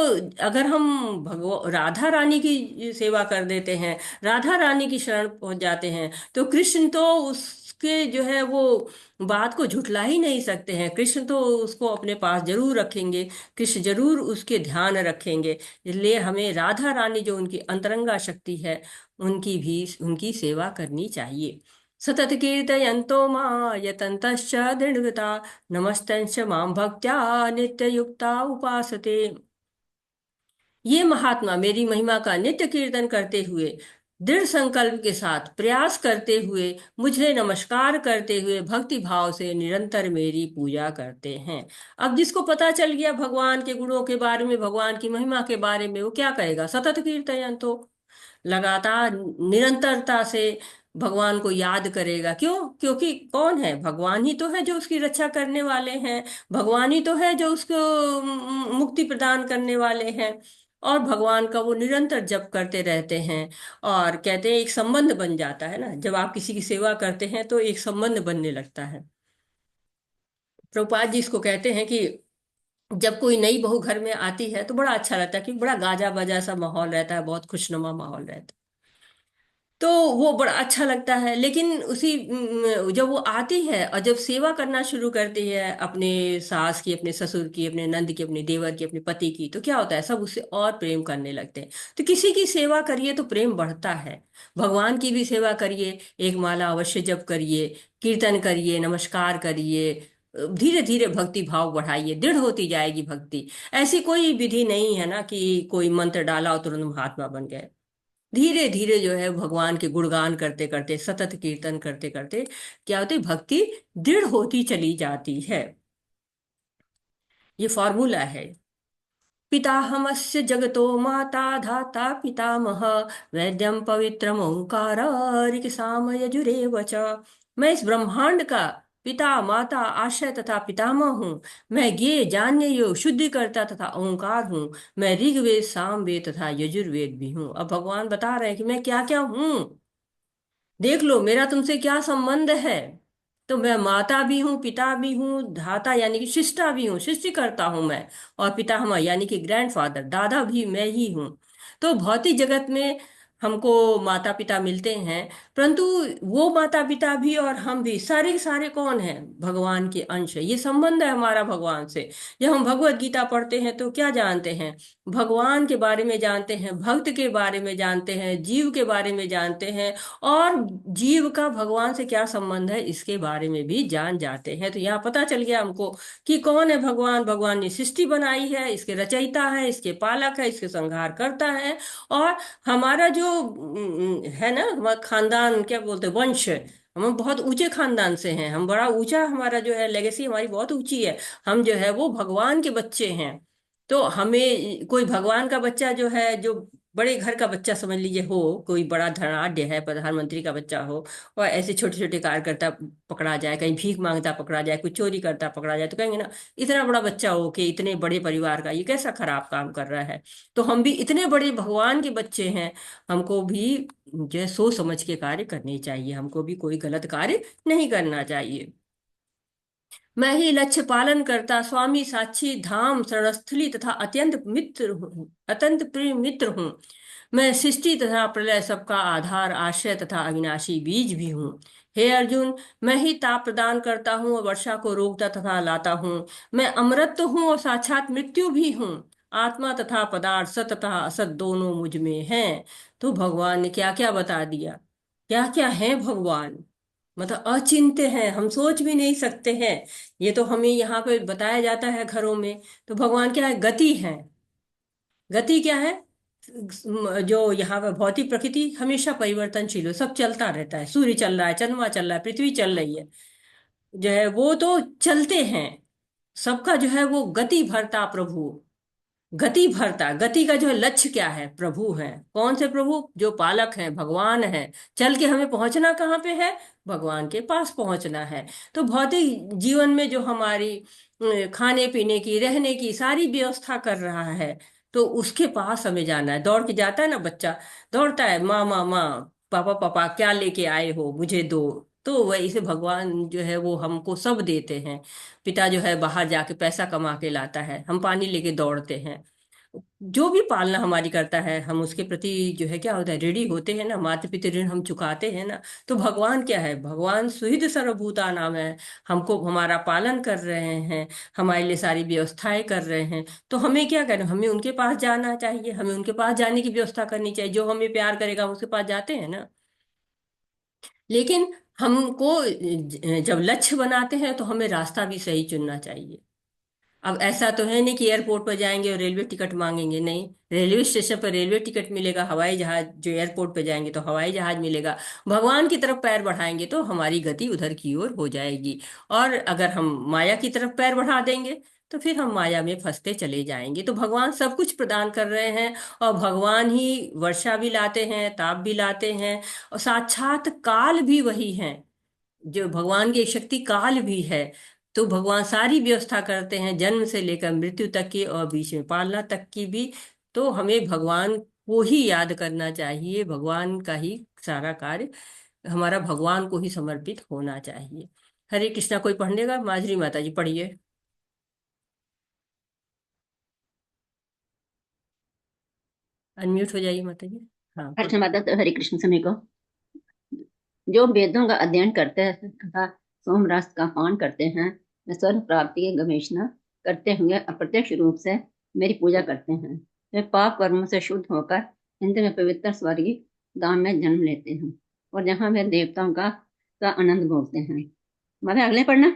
अगर हम राधा रानी की सेवा कर देते हैं, राधा रानी की शरण पहुंच जाते हैं, तो कृष्ण तो उसके जो है वो बात को झुठला ही नहीं सकते हैं। कृष्ण तो उसको अपने पास जरूर रखेंगे, कृष्ण जरूर उसके ध्यान रखेंगे। इसलिए हमें राधा रानी जो उनकी अंतरंगा शक्ति है, उनकी भी उनकी सेवा करनी चाहिए। सतत कीर्तयन्तो मां यतन्तश्च दृढव्रता नमस्तंश्च मां भक्त्या नित्ययुक्ता उपासते। ये महात्मा मेरी महिमा का नित्य कीर्तन करते हुए, दृढ़ संकल्प के साथ प्रयास करते हुए, मुझे नमस्कार करते हुए भक्ति भाव से निरंतर मेरी पूजा करते हैं। अब जिसको पता चल गया भगवान के गुणों के बारे में, भगवान की महिमा के बारे में, वो क्या कहेगा? सतत कीर्तन तो लगातार निरंतरता से भगवान को याद करेगा। क्यों? क्योंकि कौन है? भगवान ही तो है जो उसकी रक्षा करने वाले हैं, भगवान ही तो है जो उसको मुक्ति प्रदान करने वाले हैं। और भगवान का वो निरंतर जप करते रहते हैं। और कहते हैं एक संबंध बन जाता है ना, जब आप किसी की सेवा करते हैं तो एक संबंध बनने लगता है। प्रभुपाद जी इसको कहते हैं कि जब कोई नई बहू घर में आती है तो बड़ा अच्छा लगता है, क्योंकि बड़ा गाजा बाजा सा माहौल रहता है, बहुत खुशनुमा माहौल रहता है, तो वो बड़ा अच्छा लगता है। लेकिन उसी जब वो आती है और जब सेवा करना शुरू करती है अपने सास की, अपने ससुर की, अपने नंद की, अपने देवर की, अपने पति की, तो क्या होता है, सब उससे और प्रेम करने लगते हैं। तो किसी की सेवा करिए तो प्रेम बढ़ता है। भगवान की भी सेवा करिए, एक माला अवश्य जप करिए, कीर्तन करिए, नमस्कार करिए, धीरे धीरे भक्ति भाव बढ़ाइए, दृढ़ होती जाएगी भक्ति। ऐसी कोई विधि नहीं है ना कि कोई मंत्र डाला और तुरंत महात्मा बन गए। धीरे धीरे जो है भगवान के गुणगान करते करते, सतत कीर्तन करते करते क्या होती, भक्ति दृढ़ होती चली जाती है। ये फॉर्मूला है। पिताहमस्य जगतो माता धाता पितामह, वैद्यम पवित्रम ओंकार ऋक्साम यजुरेव च। मैं इस ब्रह्मांड का पिता माता आश्रय तथा पितामह हूँ। मैं ज्ञेय जान्य योग शुद्धिकर्ता तथा ओंकार हूँ। मैं ऋग्वेद सामवेद तथा यजुर्वेद भी हूँ। अब भगवान बता रहे हैं कि मैं क्या क्या हूँ। देख लो मेरा तुमसे क्या संबंध है। तो मैं माता भी हूँ, पिता भी हूँ, धाता यानी कि शिष्टा भी हूँ, सृष्टि करता हूँ मैं। और पितामह यानी कि ग्रैंडफादर, दादा भी मैं ही हूँ। तो भौतिक जगत में हमको माता पिता मिलते हैं, परंतु वो माता पिता भी और हम भी सारे के सारे कौन हैं? भगवान के अंश है। ये संबंध है हमारा भगवान से। जब हम भगवत गीता पढ़ते हैं तो क्या जानते हैं? भगवान के बारे में जानते हैं, भक्त के बारे में जानते हैं, जीव के बारे में जानते हैं, और जीव का भगवान से क्या संबंध है इसके बारे में भी जान जाते हैं। तो यहाँ पता चल गया हमको कि कौन है भगवान। भगवान ने सृष्टि बनाई है, इसके रचयिता है, इसके पालक है, इसके संहार करता है। और हमारा जो है ना, हमारा खानदान, क्या बोलते हैं, वंश, हम बहुत ऊंचे खानदान से हैं। हम बड़ा ऊंचा, हमारा जो है लेगेसी हमारी बहुत ऊंची है। हम जो है वो भगवान के बच्चे हैं। तो हमें कोई भगवान का बच्चा जो है, जो बड़े घर का बच्चा समझ लीजिए हो, कोई बड़ा धनाढ्य है, प्रधानमंत्री का बच्चा हो, और ऐसे छोटे छोटे कार्यकर्ता पकड़ा जाए, कहीं भीख मांगता पकड़ा जाए, कुछ चोरी करता पकड़ा जाए, तो कहेंगे ना, इतना बड़ा बच्चा हो कि इतने बड़े परिवार का ये कैसा खराब काम कर रहा है। तो हम भी इतने बड़े भगवान के बच्चे हैं। हमको भी जो है सोच समझ के कार्य करने चाहिए, हमको भी कोई गलत कार्य नहीं करना चाहिए। मैं ही लक्ष्य पालन करता, स्वामी साक्षी धाम शरणस्थली तथा अत्यंत मित्र हूँ, अत्यंत प्रिय मित्र हूँ। मैं सृष्टि तथा प्रलय सबका आधार आश्रय तथा अविनाशी बीज भी हूँ। हे अर्जुन, मैं ही ताप प्रदान करता हूँ और वर्षा को रोकता तथा लाता हूँ। मैं अमरत्व हूँ और साक्षात मृत्यु भी हूँ। आत्मा तथा पदार्थ, सत तथा असत दोनों मुझ में हैं। तो भगवान ने क्या क्या बता दिया, क्या क्या है भगवान। मतलब अचिंत्य है, हम सोच भी नहीं सकते हैं। ये तो हमें यहाँ पे बताया जाता है घरों में। तो भगवान क्या है? गति है। गति क्या है? जो यहाँ पे भौतिक प्रकृति हमेशा परिवर्तनशील हो, सब चलता रहता है। सूर्य चल रहा है, चंद्रमा चल रहा है, पृथ्वी चल रही है, जो है वो तो चलते हैं। सबका जो है वो गति भरता प्रभु। गति भरता, गति का जो है लक्ष्य क्या है? प्रभु है। कौन से प्रभु? जो पालक है, भगवान है। चल के हमें पहुंचना कहाँ पे है? भगवान के पास पहुंचना है। तो भौतिक जीवन में जो हमारी खाने पीने की, रहने की सारी व्यवस्था कर रहा है, तो उसके पास हमें जाना है। दौड़ के जाता है ना बच्चा, दौड़ता है, माँ माँ माँ, पापा पापा क्या लेके आए हो, मुझे दो। तो वैसे भगवान जो है वो हमको सब देते हैं। पिता जो है बाहर जाके पैसा कमा के लाता है, हम पानी लेके दौड़ते हैं। जो भी पालना हमारी करता है, हम उसके प्रति जो है क्या होता है, रेडी होते हैं ना। माता पिता ऋण हम चुकाते हैं ना। तो भगवान क्या है? भगवान सुहृद सर्वभूता नाम है। हमको हमारा पालन कर रहे हैं, हमारे लिए सारी व्यवस्थाएं कर रहे हैं। तो हमें क्या करना, हमें उनके पास जाना चाहिए, हमें उनके पास जाने की व्यवस्था करनी चाहिए। जो हमें प्यार करेगा हम उसके पास जाते हैं ना। लेकिन हमको जब लक्ष्य बनाते हैं तो हमें रास्ता भी सही चुनना चाहिए। अब ऐसा तो है नहीं कि एयरपोर्ट पर जाएंगे और रेलवे टिकट मांगेंगे, नहीं। रेलवे स्टेशन पर रेलवे टिकट मिलेगा, हवाई जहाज, जो एयरपोर्ट पर जाएंगे तो हवाई जहाज मिलेगा। भगवान की तरफ पैर बढ़ाएंगे तो हमारी गति उधर की ओर हो जाएगी। और अगर हम माया की तरफ पैर बढ़ा देंगे तो फिर हम माया में फंसते चले जाएंगे। तो भगवान सब कुछ प्रदान कर रहे हैं, और भगवान ही वर्षा भी लाते हैं, ताप भी लाते हैं, और साक्षात काल भी वही है। जो भगवान की एक शक्ति काल भी है। तो भगवान सारी व्यवस्था करते हैं, जन्म से लेकर मृत्यु तक की, और बीच में पालना तक की भी। तो हमें भगवान को ही याद करना चाहिए, भगवान का ही सारा कार्य हमारा भगवान को ही समर्पित होना चाहिए। हरे कृष्णा। कोई पढ़नेगा? माधुरी माता जी पढ़िए। अनम्यूट हो जाइए माता जी। हाँ कृष्ण पढ़। माता तो हरे कृष्ण सभी को। जो वेदों का अध्ययन करते हैं तथा सोमरस का पान करते हैं, वे स्वर्ग प्राप्ति की गवेषणा करते हुए अप्रत्यक्ष रूप से मेरी पूजा करते हैं। वे पाप कर्मों से शुद्ध होकर इंद्र में पवित्र स्वर्गीय धाम में जन्म लेते हैं, और जहाँ वे देवताओं का आनंद भोगते हैं। माता अगले पढ़ना।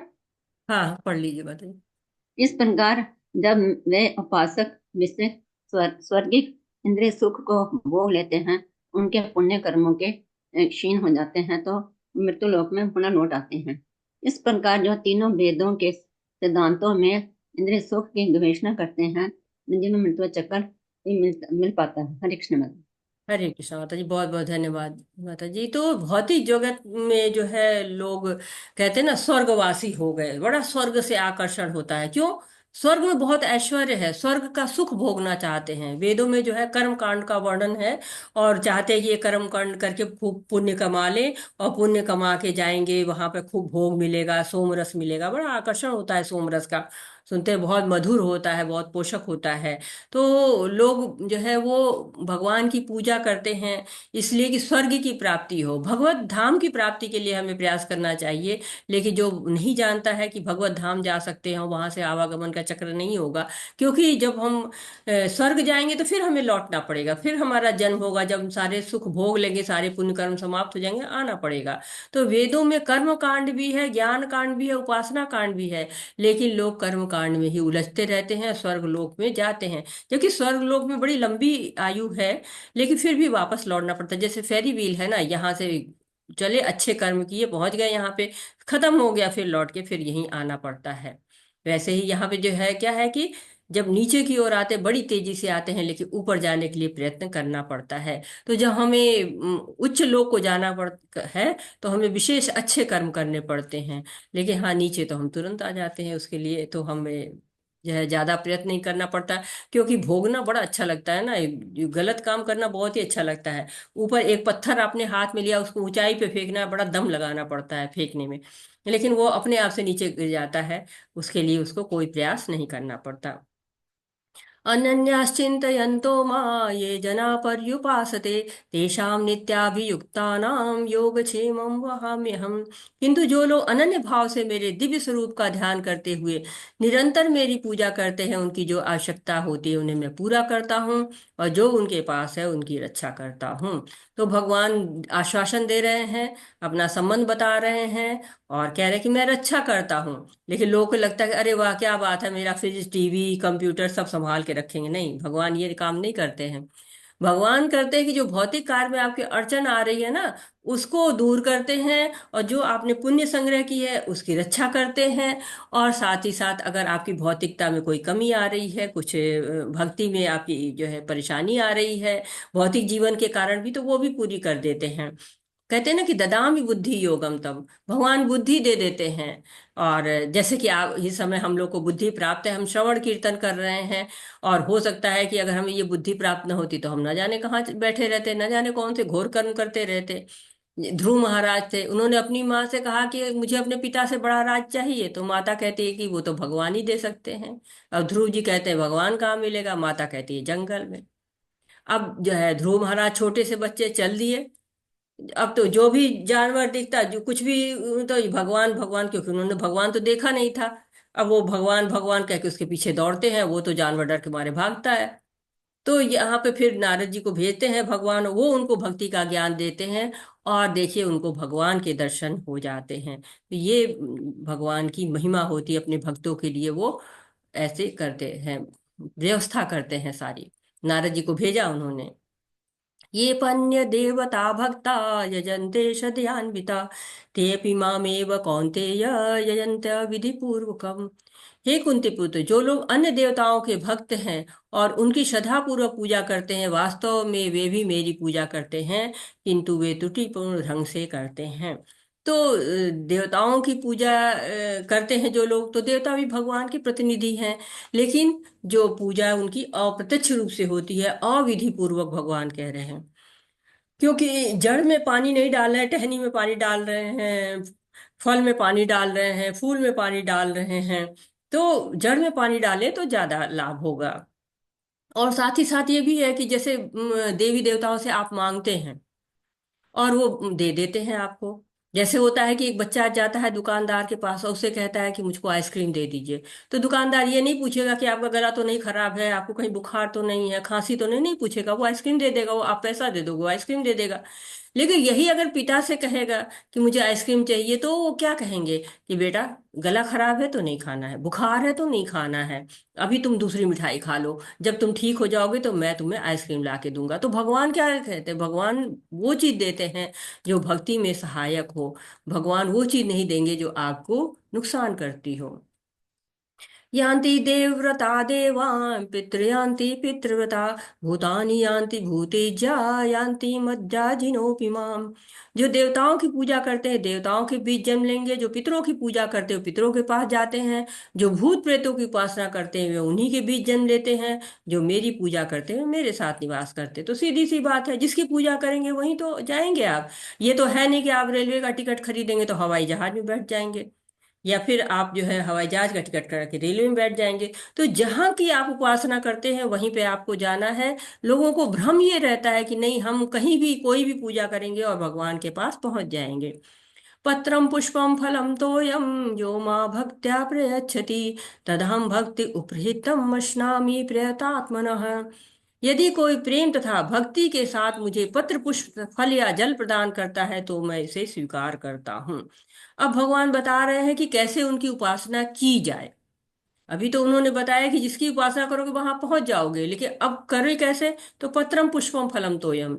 हाँ पढ़ लीजिए माता जी। इस प्रकार जब वे उपासक विषय स्वर्गिक इंद्रिय सुख को भोग लेते हैं, उनके पुण्य कर्मों के क्षीण हो जाते हैं, तो मृत्यु लोक में पुनः लौट आते हैं। इस प्रकार जो तीनों वेदों के सिद्धांतों में इंद्रिय सुख की गवेषणा करते हैं, जिन्हें मृत्यु चक्र भी मिल पाता है। हरे कृष्ण माता। हरे कृष्णा माता जी, बहुत बहुत धन्यवाद माता जी। तो भौतिक जगत में जो है लोग कहते हैं ना स्वर्गवासी हो गए, बड़ा स्वर्ग से आकर्षण होता है। क्यों? स्वर्ग में बहुत ऐश्वर्य है, स्वर्ग का सुख भोगना चाहते हैं। वेदों में जो है कर्म कांड का वर्णन है, और चाहते हैं कि ये कर्म कांड करके खूब पुण्य कमा ले, और पुण्य कमा के जाएंगे वहां पे खूब भोग मिलेगा, सोमरस मिलेगा। बड़ा आकर्षण होता है सोमरस का, सुनते हैं बहुत मधुर होता है, बहुत पोषक होता है। तो लोग जो है वो भगवान की पूजा करते हैं इसलिए कि स्वर्ग की प्राप्ति हो, भगवत धाम की प्राप्ति के लिए हमें प्रयास करना चाहिए। लेकिन जो नहीं जानता है कि भगवत धाम जा सकते हैं, वहां से आवागमन का चक्र नहीं होगा। क्योंकि जब हम स्वर्ग जाएंगे तो फिर हमें लौटना पड़ेगा, फिर हमारा जन्म होगा, जब हम सारे सुख भोग लेंगे, सारे पुण्य कर्म समाप्त हो जाएंगे, आना पड़ेगा। तो वेदों में कर्म कांड भी है, ज्ञान कांड भी है, उपासना कांड भी है। लेकिन लोग कर्म कांड में ही उलझते रहते हैं, स्वर्ग लोक में जाते हैं। जबकि स्वर्ग लोक में बड़ी लंबी आयु है, लेकिन फिर भी वापस लौटना पड़ता है। जैसे फेरी व्हील है ना, यहाँ से चले, अच्छे कर्म किए, पहुंच गए यहाँ पे, खत्म हो गया, फिर लौट के फिर यहीं आना पड़ता है। वैसे ही यहाँ पे जो है क्या है कि जब नीचे की ओर आते बड़ी तेजी से आते हैं, लेकिन ऊपर जाने के लिए प्रयत्न करना पड़ता है। तो जब हमें उच्च लोक को जाना पड़ है, तो हमें विशेष अच्छे कर्म करने पड़ते हैं। लेकिन हाँ, नीचे तो हम तुरंत आ जाते हैं, उसके लिए तो हमें जो है ज्यादा प्रयत्न नहीं करना पड़ता। क्योंकि भोगना बड़ा अच्छा लगता है ना, ये गलत काम करना बहुत ही अच्छा लगता है। ऊपर एक पत्थर आपने हाथ में लिया, उसको ऊंचाई पे फेंकना, बड़ा दम लगाना पड़ता है फेंकने में, लेकिन वो अपने आप से नीचे गिर जाता है। उसके लिए उसको कोई प्रयास नहीं करना पड़ता। अनन्याश्चिन्तयन्तो मां ये जना पर्युपासते तेषां नित्याभियुक्तानां योगक्षेमं वहाम्यहम्। किंतु जो लोग अनन्य भाव से मेरे दिव्य स्वरूप का ध्यान करते हुए निरंतर मेरी पूजा करते हैं, उनकी जो आवश्यकता होती है उन्हें मैं पूरा करता हूँ, और जो उनके पास है उनकी रक्षा करता हूँ। तो भगवान आश्वासन दे रहे हैं, अपना संबंध बता रहे हैं, और कह रहे हैं कि मैं रक्षा करता हूँ। लेकिन लोगों को लगता है कि अरे वाह क्या बात है, मेरा फ्रिज टीवी कंप्यूटर सब संभाल के रखेंगे। नहीं, भगवान ये काम नहीं करते हैं। भगवान करते हैं कि जो भौतिक कार्य में आपकी अड़चन आ रही है ना, उसको दूर करते हैं, और जो आपने पुण्य संग्रह की है उसकी रक्षा करते हैं। और साथ ही साथ अगर आपकी भौतिकता में कोई कमी आ रही है, कुछ भक्ति में आपकी जो है परेशानी आ रही है, भौतिक जीवन के कारण भी, तो वो भी पूरी कर देते हैं। कहते हैं ना कि ददामि बुद्धि योगम, तब भगवान बुद्धि दे देते हैं। और जैसे कि आप इस समय हम लोग को बुद्धि प्राप्त है, हम श्रवण कीर्तन कर रहे हैं, और हो सकता है कि अगर हमें ये बुद्धि प्राप्त न होती तो हम न जाने कहाँ बैठे रहते, न जाने कौन से घोर कर्म करते रहते। ध्रुव महाराज थे, उन्होंने अपनी माँ से कहा कि मुझे अपने पिता से बड़ा राज चाहिए, तो माता कहती है कि वो तो भगवान ही दे सकते हैं। अब ध्रुव जी कहते हैं भगवान कहाँ मिलेगा, माता कहती है जंगल में। अब जो है ध्रुव महाराज छोटे से बच्चे चल दिए। अब तो जो भी जानवर दिखता, जो कुछ भी, तो भगवान भगवान, क्योंकि उन्होंने भगवान तो देखा नहीं था। अब वो भगवान भगवान कह के उसके पीछे दौड़ते हैं, वो तो जानवर डर के मारे भागता है। तो यहाँ पे फिर नारद जी को भेजते हैं भगवान, वो उनको भक्ति का ज्ञान देते हैं, और देखिए उनको भगवान के दर्शन हो जाते हैं। तो ये भगवान की महिमा होती है, अपने भक्तों के लिए वो ऐसे करते हैं, व्यवस्था करते हैं सारी। नारद जी को भेजा उन्होंने। ये पन्य देवता भक्ता यजन्ते शतयान्विता तेऽपि मामेव कौन्तेय यजन्त विधि पूर्वकम्। हे कुंती पुत्र, जो लोग अन्य देवताओं के भक्त हैं और उनकी श्रद्धा पूर्वक पूजा करते हैं, वास्तव में वे भी मेरी पूजा करते हैं, किंतु वे त्रुटिपूर्ण ढंग से करते हैं। तो देवताओं की पूजा करते हैं जो लोग, तो देवता भी भगवान के प्रतिनिधि हैं, लेकिन जो पूजा उनकी अप्रत्यक्ष रूप से होती है, अविधि पूर्वक भगवान कह रहे हैं। क्योंकि जड़ में पानी नहीं डाल रहे हैं, टहनी में पानी डाल रहे हैं, फल में पानी डाल रहे हैं, फूल में पानी डाल रहे हैं, तो जड़ में पानी डालें तो ज्यादा लाभ होगा। और साथ ही साथ ये भी है कि जैसे देवी देवताओं से आप मांगते हैं और वो दे देते हैं आपको। जैसे होता है कि एक बच्चा जाता है दुकानदार के पास और उसे कहता है कि मुझको आइसक्रीम दे दीजिए, तो दुकानदार ये नहीं पूछेगा कि आपका गला तो नहीं खराब है, आपको कहीं बुखार तो नहीं है, खांसी तो नहीं, नहीं पूछेगा, वो आइसक्रीम दे देगा, वो आप पैसा दे दोगे वो आइसक्रीम दे देगा। लेकिन यही अगर पिता से कहेगा कि मुझे आइसक्रीम चाहिए, तो वो क्या कहेंगे कि बेटा गला खराब है तो नहीं खाना है, बुखार है तो नहीं खाना है, अभी तुम दूसरी मिठाई खा लो, जब तुम ठीक हो जाओगे तो मैं तुम्हें आइसक्रीम ला के दूंगा। तो भगवान क्या कहते हैं, भगवान वो चीज देते हैं जो भक्ति में सहायक हो। भगवान वो चीज नहीं देंगे जो आपको नुकसान करती हो। यान्ति देवव्रता देवान् पितृयान्ति पितृव्रता भूतानि यान्ति भूतेज्या यान्ति मद्याजिनोऽपि माम्। जो देवताओं की पूजा करते हैं देवताओं के बीच जन्म लेंगे, जो पितरों की पूजा करते हैं पितरों के पास जाते हैं, जो भूत प्रेतों की उपासना करते हैं वे उन्हीं के बीच जन्म लेते हैं, जो मेरी पूजा करते हैं मेरे साथ निवास करते हैं। तो सीधी सी बात है, जिसकी पूजा करेंगे वहीं तो जाएंगे आप। ये तो है नहीं कि आप रेलवे का टिकट खरीदेंगे तो हवाई जहाज में बैठ जाएंगे, या फिर आप जो है हवाई जहाज का टिकट करा के रेलवे में बैठ जाएंगे। तो जहां की आप उपासना करते हैं वहीं पे आपको जाना है। लोगों को भ्रम ये रहता है कि नहीं, हम कहीं भी कोई भी पूजा करेंगे और भगवान के पास पहुंच जाएंगे। पत्रम पुष्पम फलम तोयम जो माँ भक्त्या प्रयच्छति तदहम भक्ति उपहृतम अश्नामि प्रयतात्मनः। यदि कोई प्रेम तथा भक्ति के साथ मुझे पत्र पुष्प फल या जल प्रदान करता है तो मैं इसे स्वीकार करता हूँ। अब भगवान बता रहे हैं कि कैसे उनकी उपासना की जाए। अभी तो उन्होंने बताया कि जिसकी उपासना करोगे वहां पहुंच जाओगे, लेकिन अब करें कैसे? तो पत्रम पुष्पम फलम तोयम,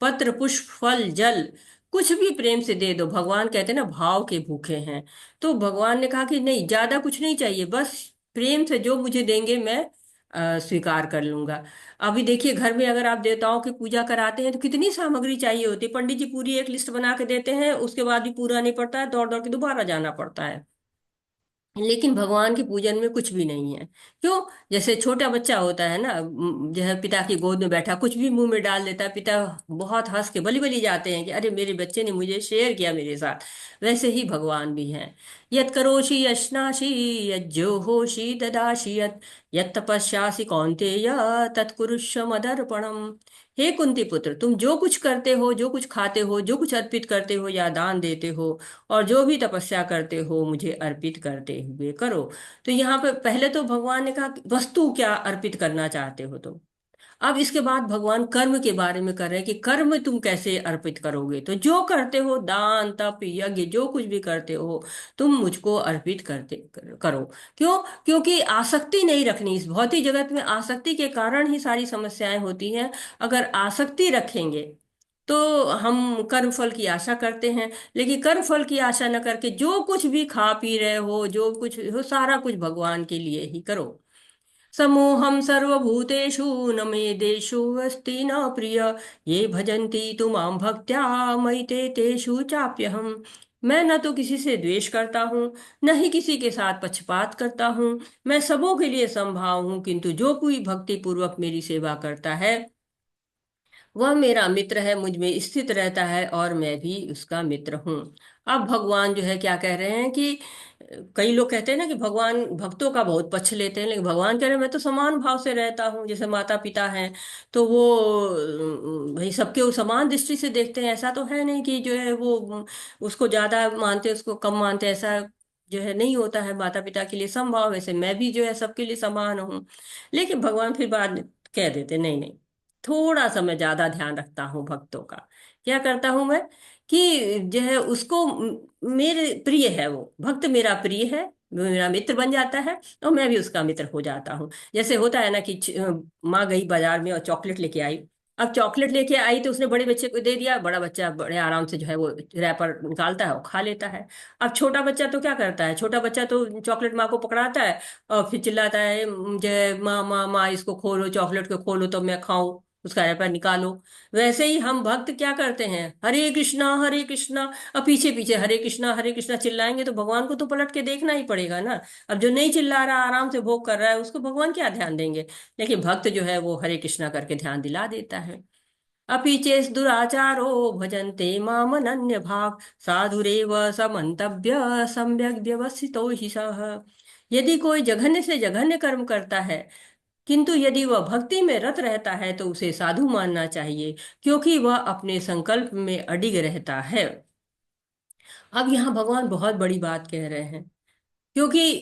पत्र पुष्प फल जल कुछ भी प्रेम से दे दो। भगवान कहते हैं ना, भाव के भूखे हैं। तो भगवान ने कहा कि नहीं, ज्यादा कुछ नहीं चाहिए, बस प्रेम से जो मुझे देंगे मैं स्वीकार कर लूंगा। अभी देखिए, घर में अगर आप देवताओं की पूजा कराते हैं तो कितनी सामग्री चाहिए होती है। पंडित जी पूरी एक लिस्ट बना के देते हैं, उसके बाद भी पूरा नहीं पड़ता है, दौड़ दौड़ के दोबारा जाना पड़ता है। लेकिन भगवान के पूजन में कुछ भी नहीं है। क्यों? जैसे छोटा बच्चा होता है ना, जो है पिता की गोद में बैठा कुछ भी मुंह में डाल देता है, पिता बहुत हंस के बली बली जाते हैं कि अरे मेरे बच्चे ने मुझे शेयर किया मेरे साथ। वैसे ही भगवान भी हैं। यत् करोषि यश्नासि यज्जोहोषि ददासि यत् यत् तपस्यासि कौन्तेय तत्कुरुष्व मदर्पणम्। हे कुंती पुत्र, तुम जो कुछ करते हो, जो कुछ खाते हो, जो कुछ अर्पित करते हो या दान देते हो, और जो भी तपस्या करते हो मुझे अर्पित करते हुए करो। तो यहाँ पे पहले तो भगवान ने कहा कि वस्तु क्या अर्पित करना चाहते हो तुम। अब इसके बाद भगवान कर्म के बारे में कर रहे हैं कि कर्म तुम कैसे अर्पित करोगे। तो जो करते हो, दान तप यज्ञ जो कुछ भी करते हो, तुम मुझको अर्पित करो। क्यों? क्योंकि आसक्ति नहीं रखनी। इस भौतिक जगत में आसक्ति के कारण ही सारी समस्याएं होती हैं। अगर आसक्ति रखेंगे तो हम कर्म फल की आशा करते हैं, लेकिन कर्म फल की आशा न करके जो कुछ भी खा पी रहे हो, जो कुछ हो, सारा कुछ भगवान के लिए ही करो। समूहम सर्वभूतेषु न मे देषु अस्ति न प्रिय ये भजन्ति तु मां भक्त्या मयि ते तेषु चाप्यहम्। मैं न तो किसी से द्वेष करता हूँ, न ही किसी के साथ पक्षपात करता हूँ। मैं सबों के लिए समभाव हूँ, किंतु जो कोई भक्ति पूर्वक मेरी सेवा करता है वह मेरा मित्र है, मुझ में स्थित रहता है और मैं भी उसका मित्र हूँ। अब भगवान जो है क्या कह रहे हैं कि कई लोग कहते हैं ना कि भगवान भक्तों का बहुत पक्ष लेते हैं, लेकिन भगवान कह रहे हैं मैं तो समान भाव से रहता हूँ। जैसे माता पिता हैं तो वो भाई सबके वो समान दृष्टि से देखते हैं। ऐसा तो है नहीं कि जो है वो उसको ज्यादा मानते उसको कम मानते, ऐसा जो है नहीं होता है। माता पिता के लिए समभाव, वैसे मैं भी जो है सबके लिए समान हूँ। लेकिन भगवान फिर बाद में कह देते नहीं नहीं, थोड़ा सा मैं ज्यादा ध्यान रखता हूँ भक्तों का। क्या करता हूं मैं कि जो है उसको मेरे प्रिय है, वो भक्त मेरा प्रिय है, वो मेरा मित्र बन जाता है और मैं भी उसका मित्र हो जाता हूँ। जैसे होता है ना कि माँ गई बाजार में और चॉकलेट लेके आई, अब चॉकलेट लेके आई तो उसने बड़े बच्चे को दे दिया, बड़ा बच्चा बड़े आराम से जो है वो रैपर निकालता है और खा लेता है। अब छोटा बच्चा तो क्या करता है, छोटा बच्चा तो चॉकलेट माँ को पकड़ाता है और फिर चिल्लाता है, जो है माँ माँ माँ इसको खोलो, चॉकलेट को खोलो तो मैं खाऊं, उसका रैपर निकालो। वैसे ही हम भक्त क्या करते हैं, हरे कृष्णा हरे कृष्णा, अब पीछे पीछे हरे कृष्णा चिल्लाएंगे तो भगवान को तो पलट के देखना ही पड़ेगा ना। अब जो नहीं चिल्ला रहा, आराम से भोग कर रहा है, उसको भगवान क्या ध्यान देंगे। लेकिन भक्त जो है वो हरे कृष्णा करके ध्यान दिला देता है। अपि चेस् दुराचारो भजन्ते मामनन्य भाव साधुरेव समन्तव्य सम्यग् व्यवस्थितो हि सः। यदि कोई जघन्य से जघन्य कर्म करता है, किंतु यदि वह भक्ति में रत रहता है तो उसे साधु मानना चाहिए, क्योंकि वह अपने संकल्प में अडिग रहता है। अब यहाँ भगवान बहुत बड़ी बात कह रहे हैं, क्योंकि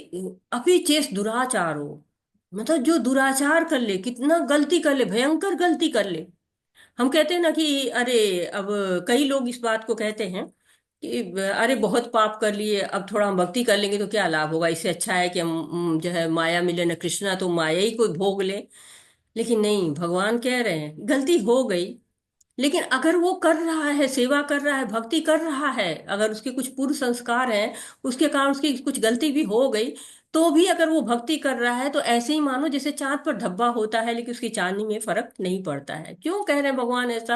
अपि चेस दुराचारो, मतलब जो दुराचार कर ले, कितना गलती कर ले, भयंकर गलती कर ले। हम कहते हैं ना कि अरे, अब कई लोग इस बात को कहते हैं कि अरे बहुत पाप कर लिए, अब थोड़ा हम भक्ति कर लेंगे तो क्या लाभ होगा, इससे अच्छा है कि हम जो है माया मिले न कृष्णा, तो माया ही कोई भोग ले। लेकिन नहीं, भगवान कह रहे हैं गलती हो गई, लेकिन अगर वो कर रहा है, सेवा कर रहा है, भक्ति कर रहा है, अगर उसके कुछ पूर्व संस्कार हैं, उसके कारण उसकी कुछ गलती भी हो गई, तो भी अगर वो भक्ति कर रहा है तो ऐसे ही मानो जैसे चांद पर धब्बा होता है, लेकिन उसकी चांदनी में फर्क नहीं पड़ता है। क्यों कह रहे हैं भगवान ऐसा,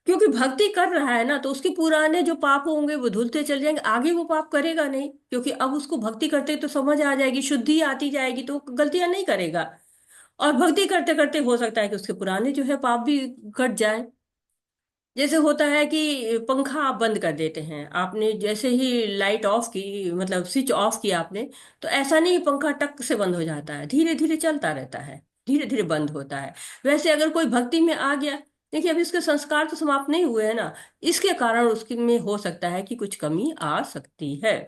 क्योंकि भक्ति कर रहा है ना, तो उसके पुराने जो पाप होंगे वो धुलते चले जाएंगे, आगे वो पाप करेगा नहीं, क्योंकि अब उसको भक्ति करते तो समझ आ जाएगी, शुद्धि आती जाएगी, तो गलतियां नहीं करेगा। और भक्ति करते करते हो सकता है कि उसके पुराने जो है पाप भी कट जाए। जैसे होता है कि पंखा आप बंद कर देते हैं, आपने जैसे ही लाइट ऑफ की, मतलब स्विच ऑफ किया आपने, तो ऐसा नहीं पंखा टक से बंद हो जाता है, धीरे धीरे चलता रहता है, धीरे धीरे बंद होता है। वैसे अगर कोई भक्ति में आ गया, देखिए अभी उसके संस्कार तो समाप्त नहीं हुए हैं ना, इसके कारण उसके में हो सकता है कि कुछ कमी आ सकती है।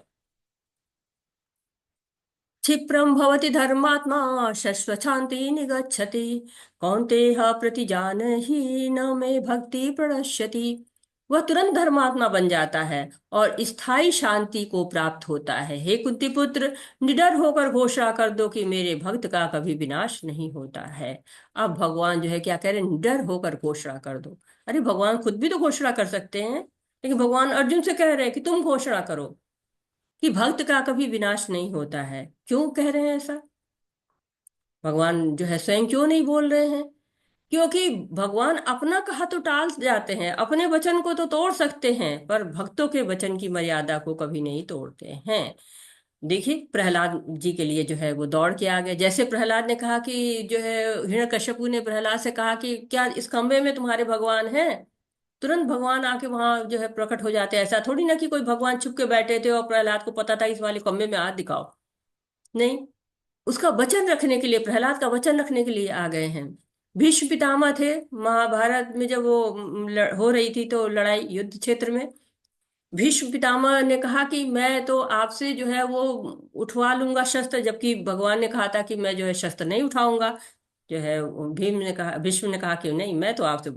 क्षिप्रं भवति धर्मात्मा शश्वच्छान्ति निगच्छति, कौन्तेय प्रतिजानहि न मे भक्ति प्रणश्यति। वह तुरंत धर्मात्मा बन जाता है और स्थायी शांति को प्राप्त होता है। हे कुंती पुत्र, निडर होकर घोषणा कर दो कि मेरे भक्त का कभी विनाश नहीं होता है। अब भगवान जो है क्या कह रहे हैं, निडर होकर घोषणा कर दो। अरे भगवान खुद भी तो घोषणा कर सकते हैं, लेकिन भगवान अर्जुन से कह रहे हैं कि तुम घोषणा करो कि भक्त का कभी विनाश नहीं होता है। क्यों कह रहे हैं ऐसा, भगवान जो है स्वयं क्यों नहीं बोल रहे हैं? क्योंकि भगवान अपना कहा तो टाल जाते हैं, अपने वचन को तो तोड़ सकते हैं, पर भक्तों के वचन की मर्यादा को कभी नहीं तोड़ते हैं। देखिए प्रहलाद जी के लिए जो है वो दौड़ के आ गए। जैसे प्रहलाद ने कहा कि जो है हिरण्यकश्यपु ने प्रहलाद से कहा कि क्या इस कमरे में तुम्हारे भगवान हैं, तुरंत भगवान आके वहां जो है प्रकट हो जाते हैं। ऐसा थोड़ी ना कि कोई भगवान छुप के बैठे थे और प्रहलाद को पता था इस वाले कमरे में हाथ दिखाओ, नहीं, उसका वचन रखने के लिए, प्रहलाद का वचन रखने के लिए आ गए हैं। भीष्म पितामह थे, महाभारत में जब वो हो रही थी तो लड़ाई युद्ध क्षेत्र में, भीष्म पितामह ने कहा कि मैं तो आपसे जो है वो उठवा लूंगा शस्त्र, जबकि भगवान ने कहा था कि मैं जो है शस्त्र नहीं उठाऊंगा। जो है भीम ने कहा, भीष्म ने कहा कि नहीं, मैं तो आपसे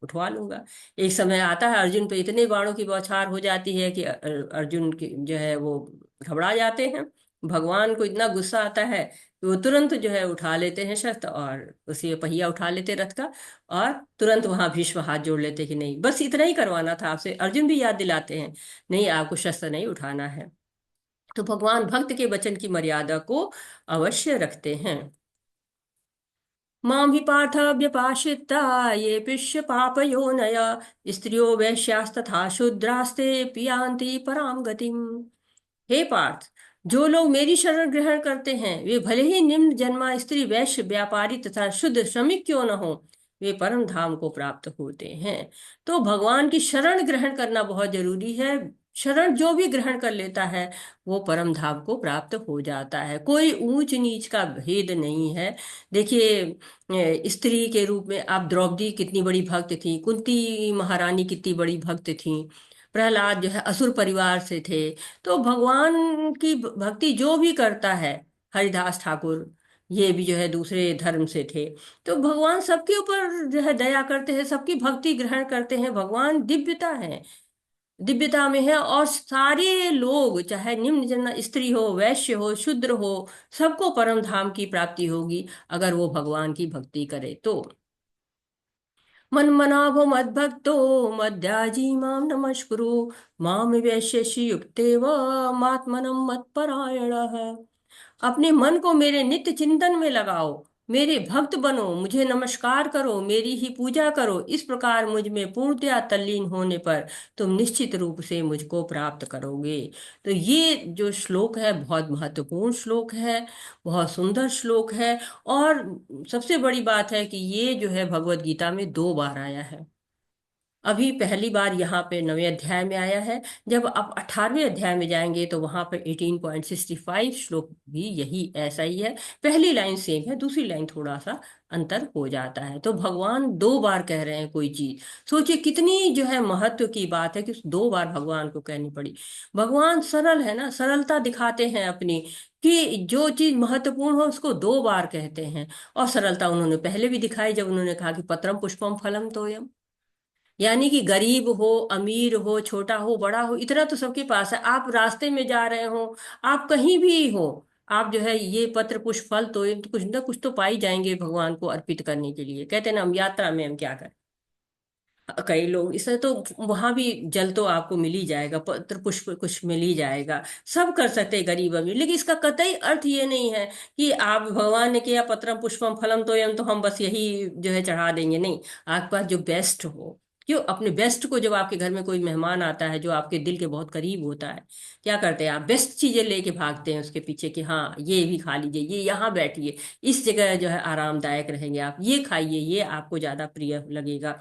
उठवा लूंगा। एक समय आता है अर्जुन पे इतने बाणों की बौछार हो जाती है कि अर्जुन की जो है वो घबरा जाते हैं। भगवान को इतना गुस्सा आता है कि वो तुरंत जो है उठा लेते हैं शस्त्र और उसी पहिया उठा लेते रथ का, और तुरंत वहां भीष्म हाथ जोड़ लेते कि नहीं, बस इतना ही करवाना था आपसे। अर्जुन भी याद दिलाते हैं, नहीं आपको शस्त्र नहीं उठाना है। तो भगवान भक्त के वचन की मर्यादा को अवश्य रखते हैं। मां हि पार्थ व्यपाश्रिता ये पिष्य पापयोनय, स्त्रियो वैश्यास्तथा शूद्रास्ते पियांति पराम गतिम। हे पार्थ, जो लोग मेरी शरण ग्रहण करते हैं वे भले ही निम्न जन्मा स्त्री, वैश्य, व्यापारी तथा शुद्ध श्रमिक क्यों न हो, वे परम धाम को प्राप्त होते हैं। तो भगवान की शरण ग्रहण करना बहुत जरूरी है। शरण जो भी ग्रहण कर लेता है वो परम धाम को प्राप्त हो जाता है। कोई ऊंच नीच का भेद नहीं है। देखिए स्त्री के रूप में आप द्रौपदी कितनी बड़ी भक्त थी, कुंती महारानी कितनी बड़ी भक्त थी, प्रहलाद जो है असुर परिवार से थे। तो भगवान की भक्ति जो भी करता है, हरिदास ठाकुर ये भी जो है दूसरे धर्म से थे, तो भगवान सबके ऊपर जो है दया करते हैं, सबकी भक्ति ग्रहण करते हैं। भगवान दिव्यता है, दिव्यता में है, और सारे लोग चाहे निम्न जन्म स्त्री हो, वैश्य हो, शूद्र हो, सबको परम धाम की प्राप्ति होगी अगर वो भगवान की भक्ति करे तो। मन्मनाभो मद्भक्तो मद्याजी मां नमस्कुरु माम वैश्यसि युक्तेव मात्मनं मत्परायणः। अपने मन को मेरे नित्य चिंतन में लगाओ, मेरे भक्त बनो, मुझे नमस्कार करो, मेरी ही पूजा करो। इस प्रकार मुझ में पूर्णतया तल्लीन होने पर तुम निश्चित रूप से मुझको प्राप्त करोगे। तो ये जो श्लोक है बहुत महत्वपूर्ण श्लोक है, बहुत सुंदर श्लोक है। और सबसे बड़ी बात है कि ये जो है भगवत गीता में 2 बार आया है। अभी पहली बार यहाँ पे 9वें अध्याय में आया है। जब आप 18वें अध्याय में जाएंगे तो वहां पे 18.65 श्लोक भी यही ऐसा ही है। पहली लाइन सेम है, दूसरी लाइन थोड़ा सा अंतर हो जाता है। तो भगवान 2 बार कह रहे हैं कोई चीज। सोचिए कितनी जो है महत्व की बात है कि उस 2 बार भगवान को कहनी पड़ी। भगवान सरल है ना, सरलता दिखाते हैं अपनी, कि जो चीज महत्वपूर्ण हो उसको 2 बार कहते हैं। और सरलता उन्होंने पहले भी दिखाई जब उन्होंने कहा कि पत्रम पुष्पम फलम तोयम। यानी कि गरीब हो, अमीर हो, छोटा हो, बड़ा हो, इतना तो सबके पास है। आप रास्ते में जा रहे हो, आप कहीं भी हो, आप जो है ये पत्र पुष्प फल तो ये तो कुछ ना कुछ तो पाई जाएंगे भगवान को अर्पित करने के लिए। कहते हैं ना हम यात्रा में हम क्या करें, कई लोग इससे तो वहां भी जल तो आपको मिल ही जाएगा, पत्र पुष्प कुछ मिल ही जाएगा, सब कर सकते हैं गरीब अमीर। लेकिन इसका कतई अर्थ ये नहीं है कि आप भगवान ने किया पत्रम पुष्पम फलम तोयम तो हम बस यही जो है चढ़ा देंगे। नहीं, आपके पास जो बेस्ट हो, क्यों अपने बेस्ट को, जब आपके घर में कोई मेहमान आता है जो आपके दिल के बहुत करीब होता है, क्या करते हैं आप बेस्ट चीजें लेके भागते हैं उसके पीछे कि हाँ ये भी खा लीजिए, ये यहाँ बैठिए, इस जगह जो है आरामदायक रहेंगे, आप ये खाइए, ये आपको ज्यादा प्रिय लगेगा।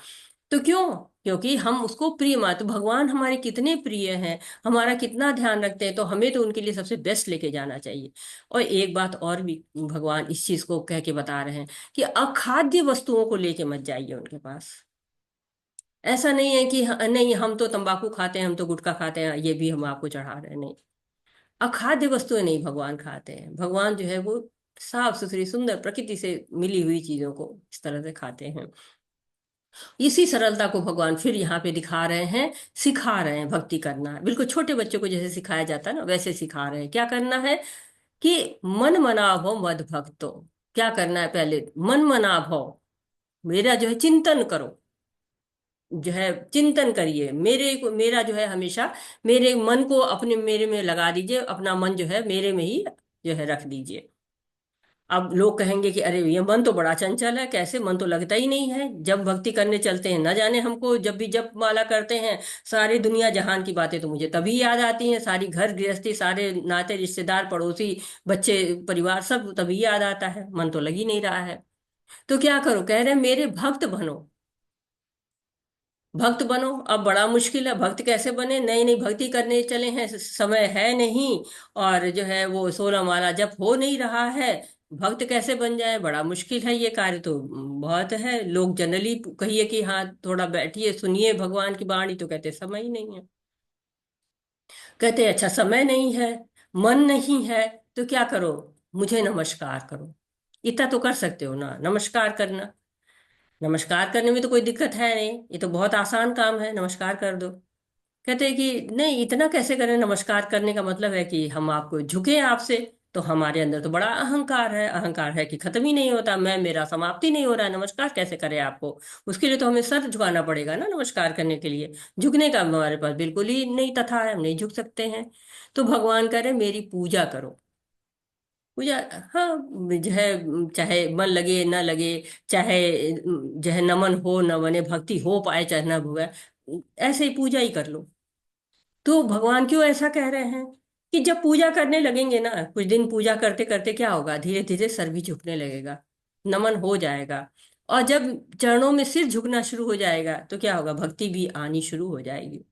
तो क्यों? क्योंकि हम उसको प्रिय मान, तो भगवान हमारे कितने प्रिय हैं, हमारा कितना ध्यान रखते हैं, तो हमें तो उनके लिए सबसे बेस्ट लेके जाना चाहिए। और एक बात और भी भगवान इस चीज को कह के बता रहे हैं कि अखाद्य वस्तुओं को लेके मत जाइए उनके पास। ऐसा नहीं है कि नहीं हम तो तंबाकू खाते हैं, हम तो गुटखा खाते हैं, ये भी हम आपको चढ़ा रहे हैं, नहीं। अखाद्य वस्तुएं नहीं भगवान खाते हैं। भगवान जो है वो साफ सुथरी सुंदर प्रकृति से मिली हुई चीजों को इस तरह से खाते हैं। इसी सरलता को भगवान फिर यहाँ पे दिखा रहे हैं, सिखा रहे हैं भक्ति करना। बिल्कुल छोटे बच्चों को जैसे सिखाया जाता है ना, वैसे सिखा रहे हैं क्या करना है कि मन मना भव मद भक्तो। क्या करना है, पहले मन मना भव, मेरा जो है चिंतन करो, जो है चिंतन करिए मेरे को, मेरा जो है हमेशा मेरे मन को अपने मेरे में लगा दीजिए, अपना मन जो है मेरे में ही जो है रख दीजिए। अब लोग कहेंगे कि अरे ये मन तो बड़ा चंचल है, कैसे, मन तो लगता ही नहीं है। जब भक्ति करने चलते हैं न जाने हमको, जब भी जप माला करते हैं सारी दुनिया जहान की बातें तो मुझे तभी याद आती हैं, सारी घर गृहस्थी, सारे नाते रिश्तेदार पड़ोसी बच्चे परिवार सब तभी याद आता है, मन तो लग ही नहीं रहा है। तो क्या करो, कह रहे हैं मेरे भक्त बनो, भक्त बनो। अब बड़ा मुश्किल है, भक्त कैसे बने, नई नई भक्ति करने चले हैं, समय है नहीं, और जो है वो 16 माला जप हो नहीं रहा है, भक्त कैसे बन जाए, बड़ा मुश्किल है ये कार्य तो। बहुत है, लोग जनरली कहिए कि हाँ थोड़ा बैठिए सुनिए भगवान की वाणी, तो कहते समय ही नहीं है। कहते अच्छा समय नहीं है, मन नहीं है, तो क्या करो, मुझे नमस्कार करो। इतना तो कर सकते हो ना, नमस्कार करना। नमस्कार करने में तो कोई दिक्कत है नहीं, ये तो बहुत आसान काम है, नमस्कार कर दो। कहते हैं कि नहीं इतना कैसे करें, नमस्कार करने का मतलब है कि हम आपको झुके आपसे। तो हमारे अंदर तो बड़ा अहंकार है, अहंकार है कि खत्म ही नहीं होता, मैं मेरा समाप्ति नहीं हो रहा है, नमस्कार कैसे करें आपको। उसके लिए तो हमें सर झुकाना पड़ेगा ना, नमस्कार करने के लिए झुकने का हमारे पास बिल्कुल ही नहीं तथा है, हम नहीं झुक सकते हैं। तो भगवान कह रहे मेरी पूजा करो। पूजा, हाँ, जो है चाहे मन लगे ना लगे, चाहे जो है नमन हो न बने, भक्ति हो पाए चाहे न हुए, ऐसे ही पूजा ही कर लो। तो भगवान क्यों ऐसा कह रहे हैं कि जब पूजा करने लगेंगे ना, कुछ दिन पूजा करते करते क्या होगा, धीरे धीरे सर भी झुकने लगेगा, नमन हो जाएगा। और जब चरणों में सिर झुकना शुरू हो जाएगा तो क्या होगा, भक्ति भी आनी शुरू हो जाएगी।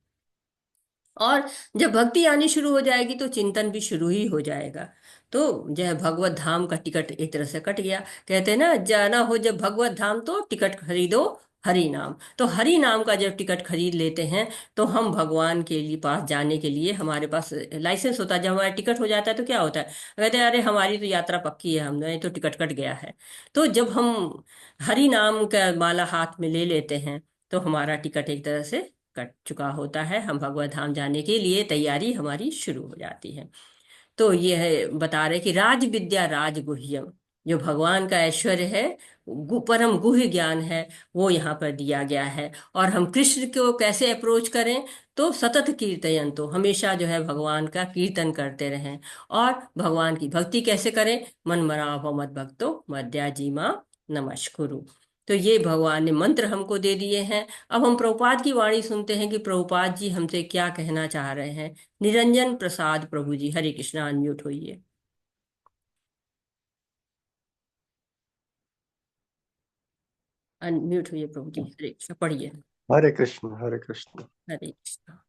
और जब भक्ति आनी शुरू हो जाएगी तो चिंतन भी शुरू ही हो जाएगा। तो जो है भगवत धाम का टिकट एक तरह से कट गया। कहते हैं ना, जाना हो जब भगवत धाम तो टिकट खरीदो हरि नाम। तो हरि नाम का जब टिकट खरीद लेते हैं तो हम भगवान के लिए पास जाने के लिए हमारे पास लाइसेंस होता है। जब हमारा टिकट हो जाता है तो क्या होता है, कहते हैं अरे हमारी तो यात्रा पक्की है, हमने तो टिकट कट गया है। तो जब हम हरि नाम का माला हाथ में ले लेते हैं तो हमारा टिकट एक तरह से कट चुका होता है, हम भगवत धाम जाने के लिए तैयारी हमारी शुरू हो जाती है। तो ये है बता रहे कि राज विद्या राज गुह्यम, जो भगवान का ऐश्वर्य है, परम गुह्य ज्ञान है, वो यहाँ पर दिया गया है। और हम कृष्ण को कैसे अप्रोच करें? तो सतत कीर्तन, तो हमेशा जो है भगवान का कीर्तन करते रहें। और भगवान की भक्ति कैसे करें? मन मना भव मद भक्तो मद्याजीमा नमस्कुरु। तो ये भगवान ने मंत्र हमको दे दिए हैं। अब हम प्रभुपाद की वाणी सुनते हैं कि प्रभुपाद जी हमसे क्या कहना चाह रहे हैं। निरंजन प्रसाद प्रभु जी, हरे कृष्णा, अनम्यूट होइए। अनम्यूट होइए प्रभु जी, हरे कृष्णा, पढ़िए। हरे कृष्ण हरे कृष्ण। हरे कृष्णा।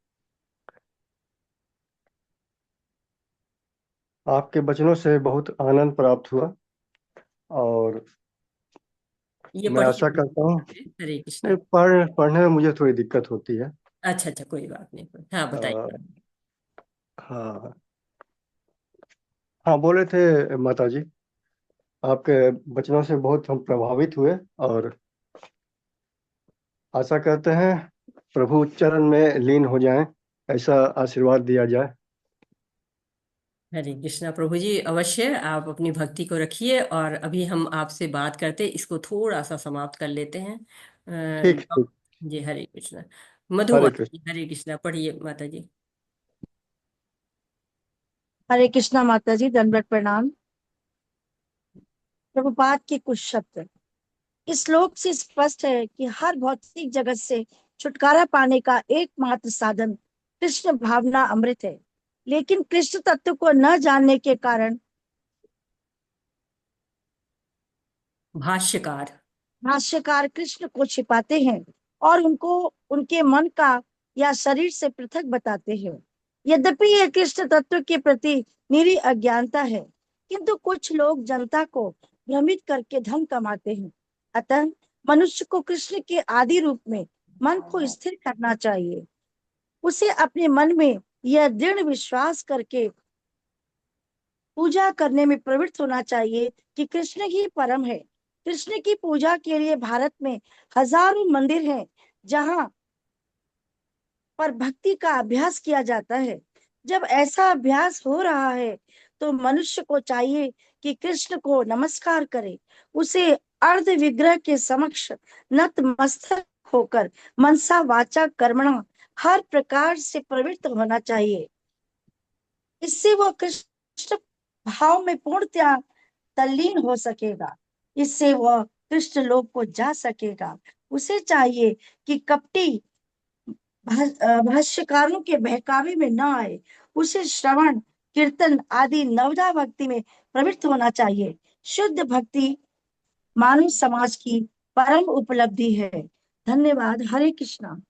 आपके वचनों से बहुत आनंद प्राप्त हुआ और ये मैं पढ़िए आशा प्रभु करता हूँ। जी, हरे नहीं, कृष्णा। पढ़ने में मुझे थोड़ी दिक्कत होती है। अच्छा अच्छा, कोई बात नहीं, हाँ अ, बताइए। हाँ हाँ, बोले थे माता जी, आपके वचनों से बहुत हम प्रभावित हुए और आशा करते हैं प्रभु चरण में लीन हो जाएं, ऐसा आशीर्वाद दिया जाए। हरे कृष्णा प्रभु जी, अवश्य आप अपनी भक्ति को रखिए। और अभी हम आपसे बात करते, इसको थोड़ा सा समाप्त कर लेते हैं। ठीक ठीक। जी हरे कृष्णा। मधु हरे माता कृष्ण। जी, हरे कृष्णा, पढ़िए माता जी। हरे कृष्णा माता जी, दंडवत प्रणाम। प्रभुपाद के कुछ शब्द। इस श्लोक से स्पष्ट है कि हर भौतिक जगत से छुटकारा पाने का एकमात्र साधन कृष्ण भावना अमृत है। लेकिन कृष्ण तत्व को न जानने के कारण भाष्यकार। भाष्यकार कृष्ण को छिपाते हैं और उनको उनके मन का या शरीर से पृथक बताते हैं। यद्यपि यह कृष्ण तत्व के प्रति निरी अज्ञानता है, किंतु कुछ लोग जनता को भ्रमित करके धन कमाते हैं। अतः मनुष्य को कृष्ण के आदि रूप में मन को स्थिर करना चाहिए। उसे अपने मन में यह दृढ़ विश्वास करके पूजा करने में प्रवृत्त होना चाहिए कि कृष्ण ही परम है। कृष्ण की पूजा के लिए भारत में हजारों मंदिर हैं, जहां पर भक्ति का अभ्यास किया जाता है। जब ऐसा अभ्यास हो रहा है तो मनुष्य को चाहिए कि कृष्ण को नमस्कार करे, उसे अर्ध विग्रह के समक्ष नतमस्तक होकर मनसा वाचा कर्मणा हर प्रकार से प्रवृत्त होना चाहिए। इससे वह कृष्ण भाव में पूर्णतया तल्लीन हो सकेगा। इससे वह कृष्ण लोक को जा सकेगा। उसे चाहिए कि कपटी भाष्यकारों के बहकावे में न आए। उसे श्रवण कीर्तन आदि नवदा भक्ति में प्रवृत्त होना चाहिए। शुद्ध भक्ति मानव समाज की परम उपलब्धि है। धन्यवाद। हरे कृष्णा।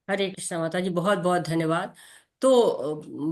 हरे कृष्णा माता जी, बहुत बहुत धन्यवाद। तो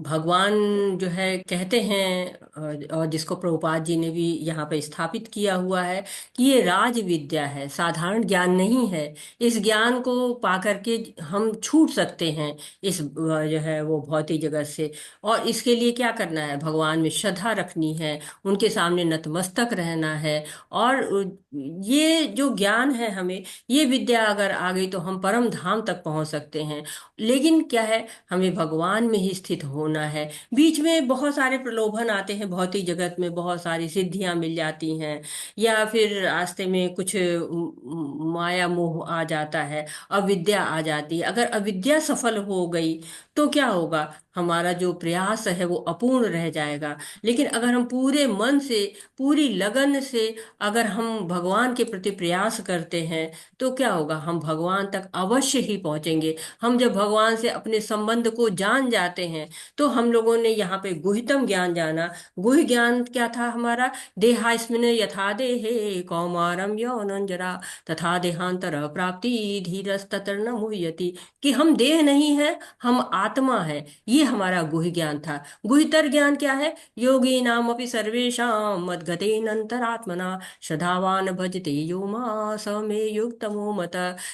भगवान जो है कहते हैं, और जिसको प्रभुपाद जी ने भी यहाँ पे स्थापित किया हुआ है, कि ये राज विद्या है, साधारण ज्ञान नहीं है। इस ज्ञान को पा करके हम छूट सकते हैं इस जो है वो भौतिक जगत से। और इसके लिए क्या करना है? भगवान में श्रद्धा रखनी है, उनके सामने नतमस्तक रहना है। और ये जो ज्ञान है हमें, ये विद्या अगर आ गई तो हम परम धाम तक पहुंच सकते हैं। लेकिन क्या है, हमें भगवान में ही स्थित होना है। बीच में बहुत सारे प्रलोभन आते हैं, भौतिक जगत में बहुत सारी सिद्धियां मिल जाती हैं, या फिर रास्ते में कुछ माया मोह आ जाता है, अविद्या आ जाती है। अगर अविद्या सफल हो गई तो क्या होगा? हमारा जो प्रयास है वो अपूर्ण रह जाएगा। लेकिन अगर हम पूरे मन से, पूरी लगन से अगर हम भगवान के प्रति प्रयास करते हैं तो क्या होगा? हम भगवान तक अवश्य ही पहुंचेंगे। हम जब भगवान से अपने संबंध को जान जाते हैं, तो हम लोगों ने यहाँ पे गुह्यतम ज्ञान जाना। गुह्य ज्ञान क्या था हमारा? देहास्मिन् यथा देहे कौमारम यौवन जरा तथा देहांतर प्राप्ति धीरस्तत्र न मुह्यति। कि हम देह नहीं है, हम आत्मा है, ये हमारा गुह्य ज्ञान था। गुह्यतर ज्ञान क्या है? योगी नाम अपि सर्वेषां मद्गतेनंतरात्मना श्रद्धावान भजते यो मां स मे युक्तमो मत।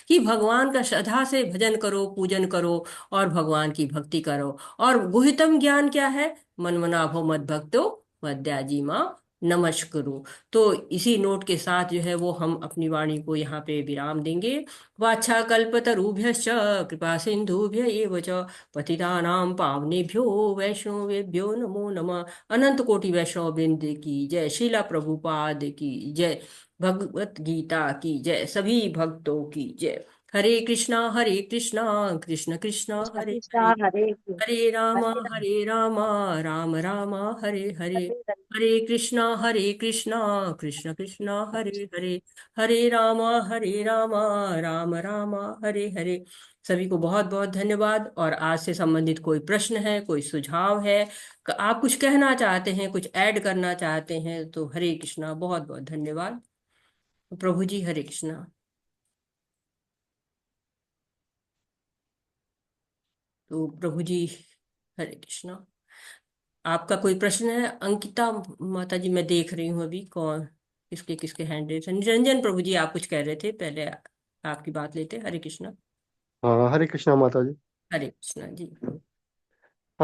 कि भगवान का श्रद्धा से भजन करो, पूजन करो, और भगवान की भक्ति करो। और गुह्यतम ज्ञान क्या है? मनमना भो मद भक्तो मद्याजी माँ नमस्कुरु। तो इसी नोट के साथ जो है वो हम अपनी वाणी को यहाँ पे विराम देंगे। वाछाकल्पतरुभ्यश्च कृपा सिंधुभ्य एव च पतितानां पावनेभ्यो वैष्णवेभ्यो नमो नमः। अनंत कोटि वैष्णव वृंद की जय, शिला प्रभुपाद की जय, भगवत गीता की जय, सभी भक्तों की जय। हरे कृष्णा कृष्ण कृष्णा हरे कृष्णा हरे, हरे हरे हरे राम राम राम हरे हरे, हरे हरे कृष्णा कृष्ण कृष्णा हरे हरे, हरे राम राम राम हरे हरे। सभी को बहुत बहुत धन्यवाद। और आज से संबंधित कोई प्रश्न है, कोई सुझाव है, आप कुछ कहना चाहते हैं, कुछ ऐड करना चाहते हैं, तो हरे कृष्णा, बहुत बहुत धन्यवाद। प्रभु जी हरे कृष्णा। तो प्रभु जी हरे कृष्णा। आपका कोई प्रश्न है अंकिता माता जी? मैं देख रही हूँ अभी कौन किसके किसके हैंड रेज है। निरंजन प्रभु जी आप कुछ कह रहे थे, पहले आपकी बात लेते। हरे कृष्णा। हाँ, हरे कृष्णा माता जी। हरे कृष्णा जी।